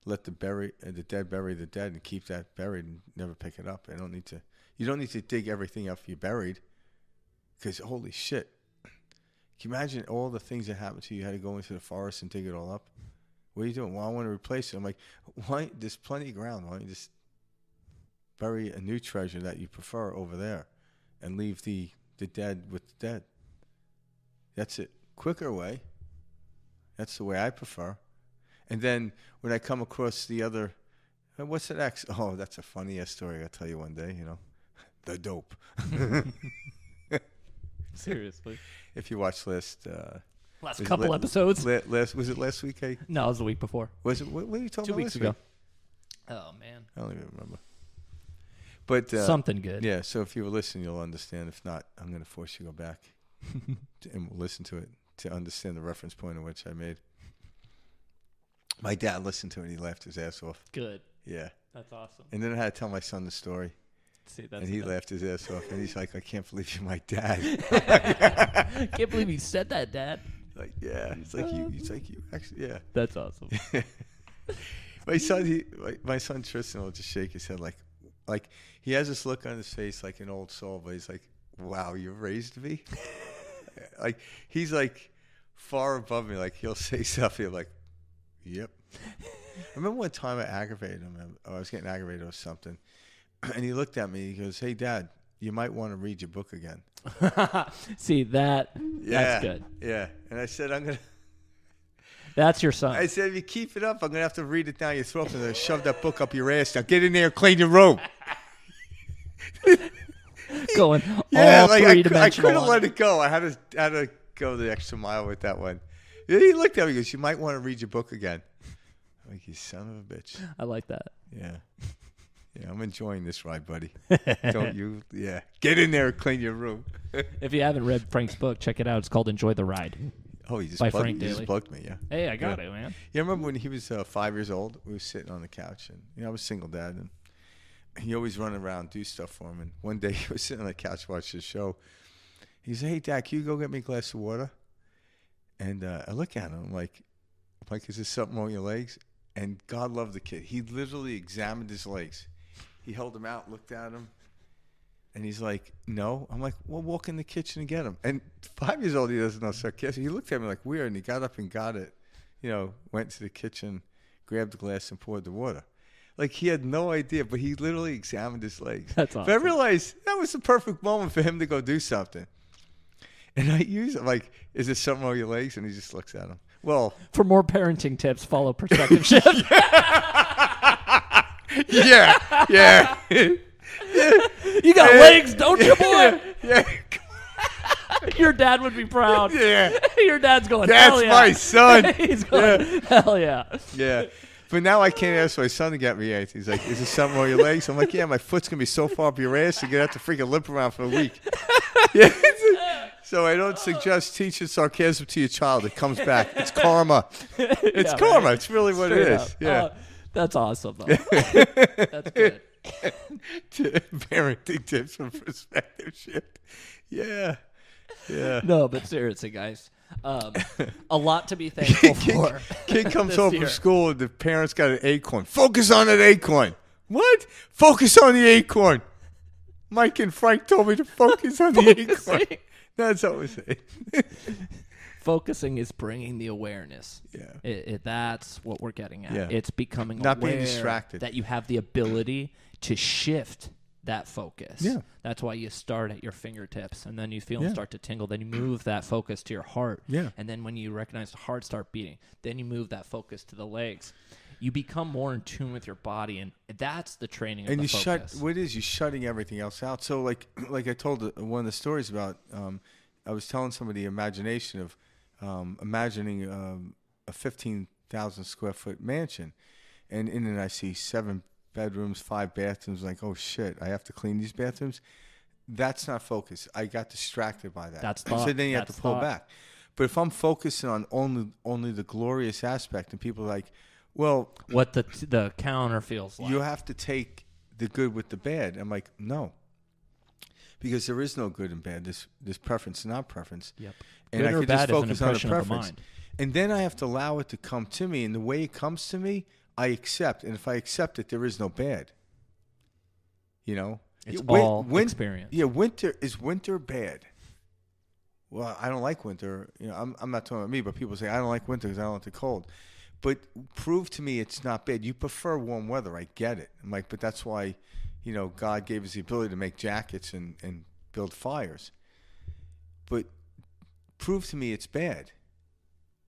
[SPEAKER 1] Let the dead bury the dead and keep that buried and never pick it up. You don't need to dig everything up you buried, because holy shit. Can you imagine all the things that happened to you? You had to go into the forest and dig it all up. What are you doing? Well, I want to replace it. I'm like, why? There's plenty of ground. Why don't you just bury a new treasure that you prefer over there and leave the dead with the dead? That's it. Quicker way. That's the way I prefer. And then when I come across the other What's that X? Oh, that's a funny ass story. I'll tell you one day. The dope.
[SPEAKER 2] Seriously.
[SPEAKER 1] If you watched
[SPEAKER 2] last couple episodes.
[SPEAKER 1] Was it last week?
[SPEAKER 2] No, it was the week before.
[SPEAKER 1] Was it? What were you talking
[SPEAKER 2] 2
[SPEAKER 1] about?
[SPEAKER 2] weeks ago. Oh man,
[SPEAKER 1] I don't even remember. But
[SPEAKER 2] something good.
[SPEAKER 1] Yeah. So if you were listening, you'll understand. If not, I'm going to force you to go back and listen to it to understand the reference point in which I made. My dad listened to it and he laughed his ass off.
[SPEAKER 2] Good.
[SPEAKER 1] Yeah.
[SPEAKER 2] That's awesome.
[SPEAKER 1] And then I had to tell my son the story.
[SPEAKER 2] See,
[SPEAKER 1] and he laughed his ass off. And he's like, I can't believe you're my dad.
[SPEAKER 2] Can't believe you said that, Dad.
[SPEAKER 1] Like, yeah. It's like you. Actually, yeah.
[SPEAKER 2] That's awesome.
[SPEAKER 1] My son Tristan will just shake his head like he has this look on his face like an old soul, but he's like, wow, you raised me? Like, he's like far above me. Like, he'll say something like, yep. I remember one time I aggravated him. I was getting aggravated or something. And he looked at me. He goes, hey, Dad, you might want to read your book again.
[SPEAKER 2] See, that's good.
[SPEAKER 1] Yeah. And I said, I'm going to.
[SPEAKER 2] That's your son.
[SPEAKER 1] I said, if you keep it up, I'm going to have to read it down your throat and shove that book up your ass. Now get in there and clean your room.
[SPEAKER 2] Going all three-dimensional.
[SPEAKER 1] I couldn't let it go. I had to go the extra mile with that one. He looked at me and goes, you might want to read your book again. I'm like, you son of a bitch.
[SPEAKER 2] I like that.
[SPEAKER 1] Yeah. Yeah, I'm enjoying this ride, buddy. Don't you? Yeah. Get in there and clean your room.
[SPEAKER 2] If you haven't read Frank's book, check it out. It's called Enjoy the Ride.
[SPEAKER 1] Oh, he just
[SPEAKER 2] by
[SPEAKER 1] plugged,
[SPEAKER 2] Frank
[SPEAKER 1] he
[SPEAKER 2] Daly.
[SPEAKER 1] just plugged me, yeah.
[SPEAKER 2] Hey, I got it, man.
[SPEAKER 1] Yeah, I remember when he was 5 years old, we were sitting on the couch, and I was a single dad, and he always run around, do stuff for him. And one day he was sitting on the couch watching the show. He said, hey, Dad, can you go get me a glass of water? And I look at him, I'm like, is there something wrong with your legs? And God love the kid. He literally examined his legs. He held them out, looked at him. And he's like, no. I'm like, well, walk in the kitchen and get him. And 5 years old, he doesn't know sarcasm. He looked at me like weird, and he got up and got it. Went to the kitchen, grabbed the glass, and poured the water. Like, he had no idea, but he literally examined his legs.
[SPEAKER 2] That's awesome.
[SPEAKER 1] But I realized that was the perfect moment for him to go do something. And I use it like, is there something wrong with your legs? And he just looks at him. Well,
[SPEAKER 2] for more parenting tips, follow Perspective Shift.
[SPEAKER 1] Yeah.
[SPEAKER 2] You got legs, don't you, boy?
[SPEAKER 1] Yeah.
[SPEAKER 2] Your dad would be proud.
[SPEAKER 1] Yeah.
[SPEAKER 2] Your dad's going,
[SPEAKER 1] that's
[SPEAKER 2] hell yeah.
[SPEAKER 1] my son.
[SPEAKER 2] He's going, hell yeah.
[SPEAKER 1] Yeah. But now I can't ask my son to get me anything. He's like, is there something wrong with your legs? I'm like, yeah, my foot's going to be so far up your ass, you're going to have to freaking limp around for a week. Yeah. So I don't suggest teaching sarcasm to your child. It comes back. It's karma. It's karma. It's really what it is. Up. Yeah.
[SPEAKER 2] That's awesome, though. That's good.
[SPEAKER 1] Parenting tips from Perspective Shift. Yeah.
[SPEAKER 2] No, but seriously, guys, a lot to be thankful for.
[SPEAKER 1] Kid comes home from school and the parents got an acorn. Focus on that acorn. What? Focus on the acorn. Mike and Frank told me to focus on the acorn. That's what we say.
[SPEAKER 2] Focusing is bringing the awareness.
[SPEAKER 1] Yeah.
[SPEAKER 2] That's what we're getting at.
[SPEAKER 1] Yeah.
[SPEAKER 2] It's becoming
[SPEAKER 1] not
[SPEAKER 2] aware
[SPEAKER 1] being distracted.
[SPEAKER 2] That you have the ability to shift that focus.
[SPEAKER 1] Yeah.
[SPEAKER 2] That's why you start at your fingertips, and then you feel them start to tingle. Then you move that focus to your heart.
[SPEAKER 1] Yeah.
[SPEAKER 2] And then when you recognize the heart start beating, then you move that focus to the legs. You become more in tune with your body, and that's the training of
[SPEAKER 1] and
[SPEAKER 2] the
[SPEAKER 1] you
[SPEAKER 2] focus.
[SPEAKER 1] you're shutting everything else out. So like I told one of the stories about, I was telling somebody imagination of imagining a 15,000 square foot mansion, and in it I see 7 bedrooms, 5 bathrooms. Like, oh shit, I have to clean these bathrooms. That's not focus. I got distracted by that.
[SPEAKER 2] That's thought.
[SPEAKER 1] So then you have to pull back. But if I'm focusing on only the glorious aspect, and people are like, well,
[SPEAKER 2] what the counter feels like.
[SPEAKER 1] You have to take the good with the bad. I'm like, no. Because there is no good and bad. There's preference and not preference.
[SPEAKER 2] Yep.
[SPEAKER 1] And
[SPEAKER 2] good
[SPEAKER 1] I
[SPEAKER 2] or
[SPEAKER 1] can
[SPEAKER 2] bad
[SPEAKER 1] just focus
[SPEAKER 2] is an
[SPEAKER 1] on the
[SPEAKER 2] impression of the
[SPEAKER 1] preference.
[SPEAKER 2] mind.
[SPEAKER 1] And then I have to allow it to come to me. And the way it comes to me, I accept. And if I accept it, there is no bad.
[SPEAKER 2] It's all experience.
[SPEAKER 1] Yeah, is winter bad? Well, I don't like winter. I'm not talking about me, but people say, I don't like winter because I don't like the cold. But prove to me it's not bad. You prefer warm weather. I get it. I'm like, but that's why, God gave us the ability to make jackets and build fires. But prove to me it's bad.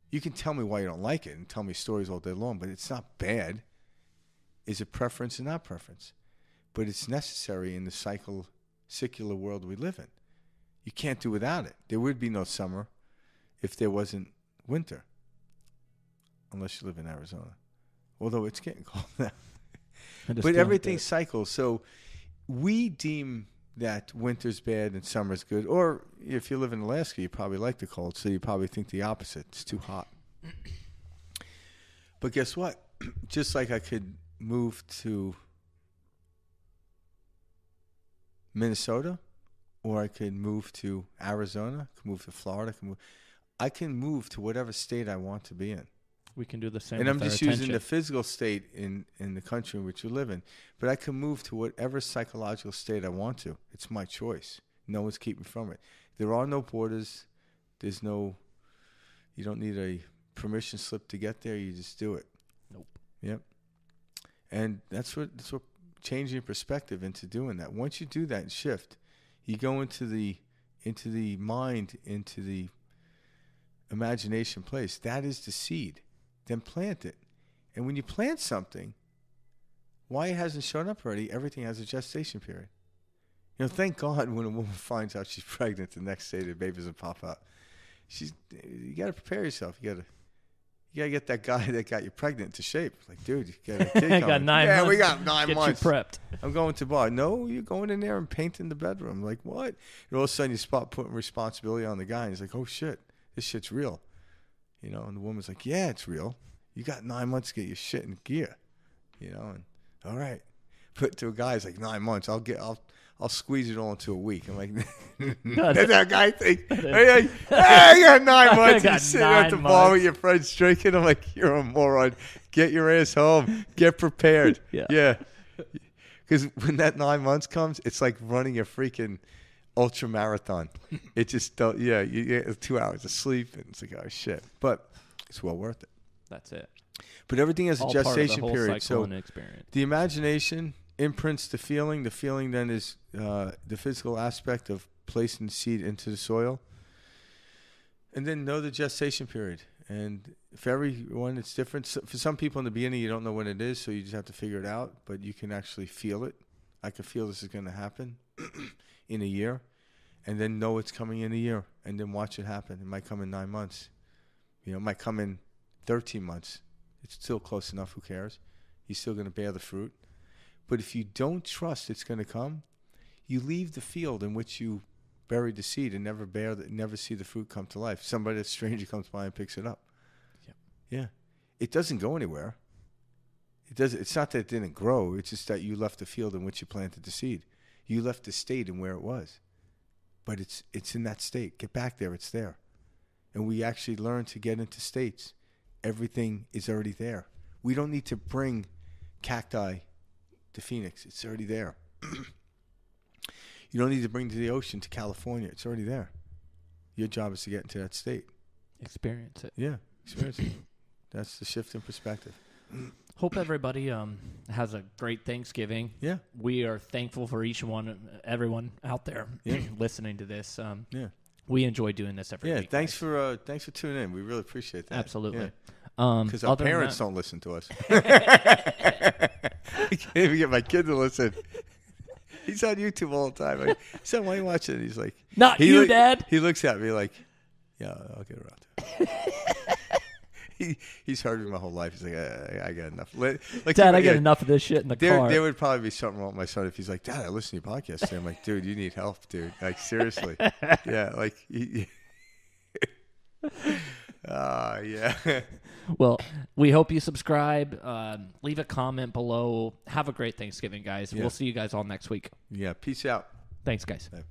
[SPEAKER 1] You can tell me why you don't like it and tell me stories all day long, but it's not bad. is a preference and not preference. But it's necessary in the secular world we live in. You can't do without it. There would be no summer if there wasn't winter. Unless you live in Arizona. Although it's getting cold now. But everything cycles. So we deem that winter's bad and summer's good. Or if you live in Alaska, you probably like the cold. So you probably think the opposite. It's too hot. But guess what? Just like I could move to Minnesota, or I could move to Arizona, I could move to Florida, I can move to whatever state I want to be in.
[SPEAKER 2] We can do the same.
[SPEAKER 1] And I'm just using the physical state in the country in which you live in. But I can move to whatever psychological state I want to. It's my choice. No one's keeping me from it. There are no borders. You don't need a permission slip to get there. You just do it.
[SPEAKER 2] Nope.
[SPEAKER 1] Yep. And that's what changing perspective into doing that. Once you do that and shift, you go into the mind, into the imagination place. That is the seed. Then plant it. And when you plant something, why it hasn't shown up already, everything has a gestation period. Thank God when a woman finds out she's pregnant, the next day the baby doesn't pop out. You got to prepare yourself. You got to get that guy that got you pregnant into shape. Like, dude, you got a kid coming.
[SPEAKER 2] Got 9 months.
[SPEAKER 1] Yeah, we got 9 months.
[SPEAKER 2] Get you prepped.
[SPEAKER 1] I'm going to bar. No, you're going in there and painting the bedroom. Like, what? And all of a sudden you start putting responsibility on the guy. And he's like, oh, shit, this shit's real. And the woman's like, yeah, it's real. You got 9 months to get your shit in gear. And all right. But to a guy, it's like 9 months. I'll squeeze it all into a week. I'm like, that's that guy thing. Hey, I got 9 months. You're sitting at the bar with your friends drinking. I'm like, you're a moron. Get your ass home. Get prepared. Yeah. Because when that 9 months comes, it's like running a freaking ultra marathon. It just don't. Yeah, you get 2 hours of sleep, and it's like, oh shit. But it's well worth it.
[SPEAKER 2] That's it.
[SPEAKER 1] But everything has a gestation period. So
[SPEAKER 2] experience.
[SPEAKER 1] The imagination imprints the feeling. The feeling then is the physical aspect of placing the seed into the soil. And then know the gestation period. And for everyone, it's different. So for some people in the beginning, you don't know when it is, so you just have to figure it out. But you can actually feel it. I can feel this is going to happen in a year. And then know it's coming in a year. And then watch it happen. It might come in 9 months. It might come in 13 months. It's still close enough. Who cares? You're still going to bear the fruit. But if you don't trust it's going to come, you leave the field in which you buried the seed and never see the fruit come to life. Somebody, a stranger, comes by and picks it up. Yep. Yeah. It doesn't go anywhere. It's not that it didn't grow. It's just that you left the field in which you planted the seed. You left the state in where it was. But it's in that state. Get back there. It's there. And we actually learn to get into states. Everything is already there. We don't need to bring cacti to Phoenix. It's already there. You don't need to bring to the ocean to California. It's already there. Your job is to get into that state.
[SPEAKER 2] Experience it.
[SPEAKER 1] Yeah, experience it. That's the shift in perspective.
[SPEAKER 2] Hope everybody has a great Thanksgiving.
[SPEAKER 1] Yeah.
[SPEAKER 2] We are thankful for everyone out there listening to this.
[SPEAKER 1] Yeah.
[SPEAKER 2] We enjoy doing this every week.
[SPEAKER 1] Yeah, thanks for tuning in. We really appreciate that.
[SPEAKER 2] Absolutely.
[SPEAKER 1] Because our parents don't listen to us. I can't even get my kid to listen. He's on YouTube all the time. Like, son, why are you watching it? He's like,
[SPEAKER 2] not you, Dad.
[SPEAKER 1] He looks at me like, yeah, I'll get around to it. He's heard me my whole life. He's like, I got enough.
[SPEAKER 2] Dad, I get enough of this shit in the car.
[SPEAKER 1] There would probably be something wrong with my son if he's like, Dad, I listen to your podcast today. I'm like, dude, you need help, dude. Like, seriously. Yeah, like, yeah.
[SPEAKER 2] Well, we hope you subscribe. Leave a comment below. Have a great Thanksgiving, guys. Yeah. We'll see you guys all next week.
[SPEAKER 1] Yeah, peace out.
[SPEAKER 2] Thanks, guys.
[SPEAKER 1] Bye.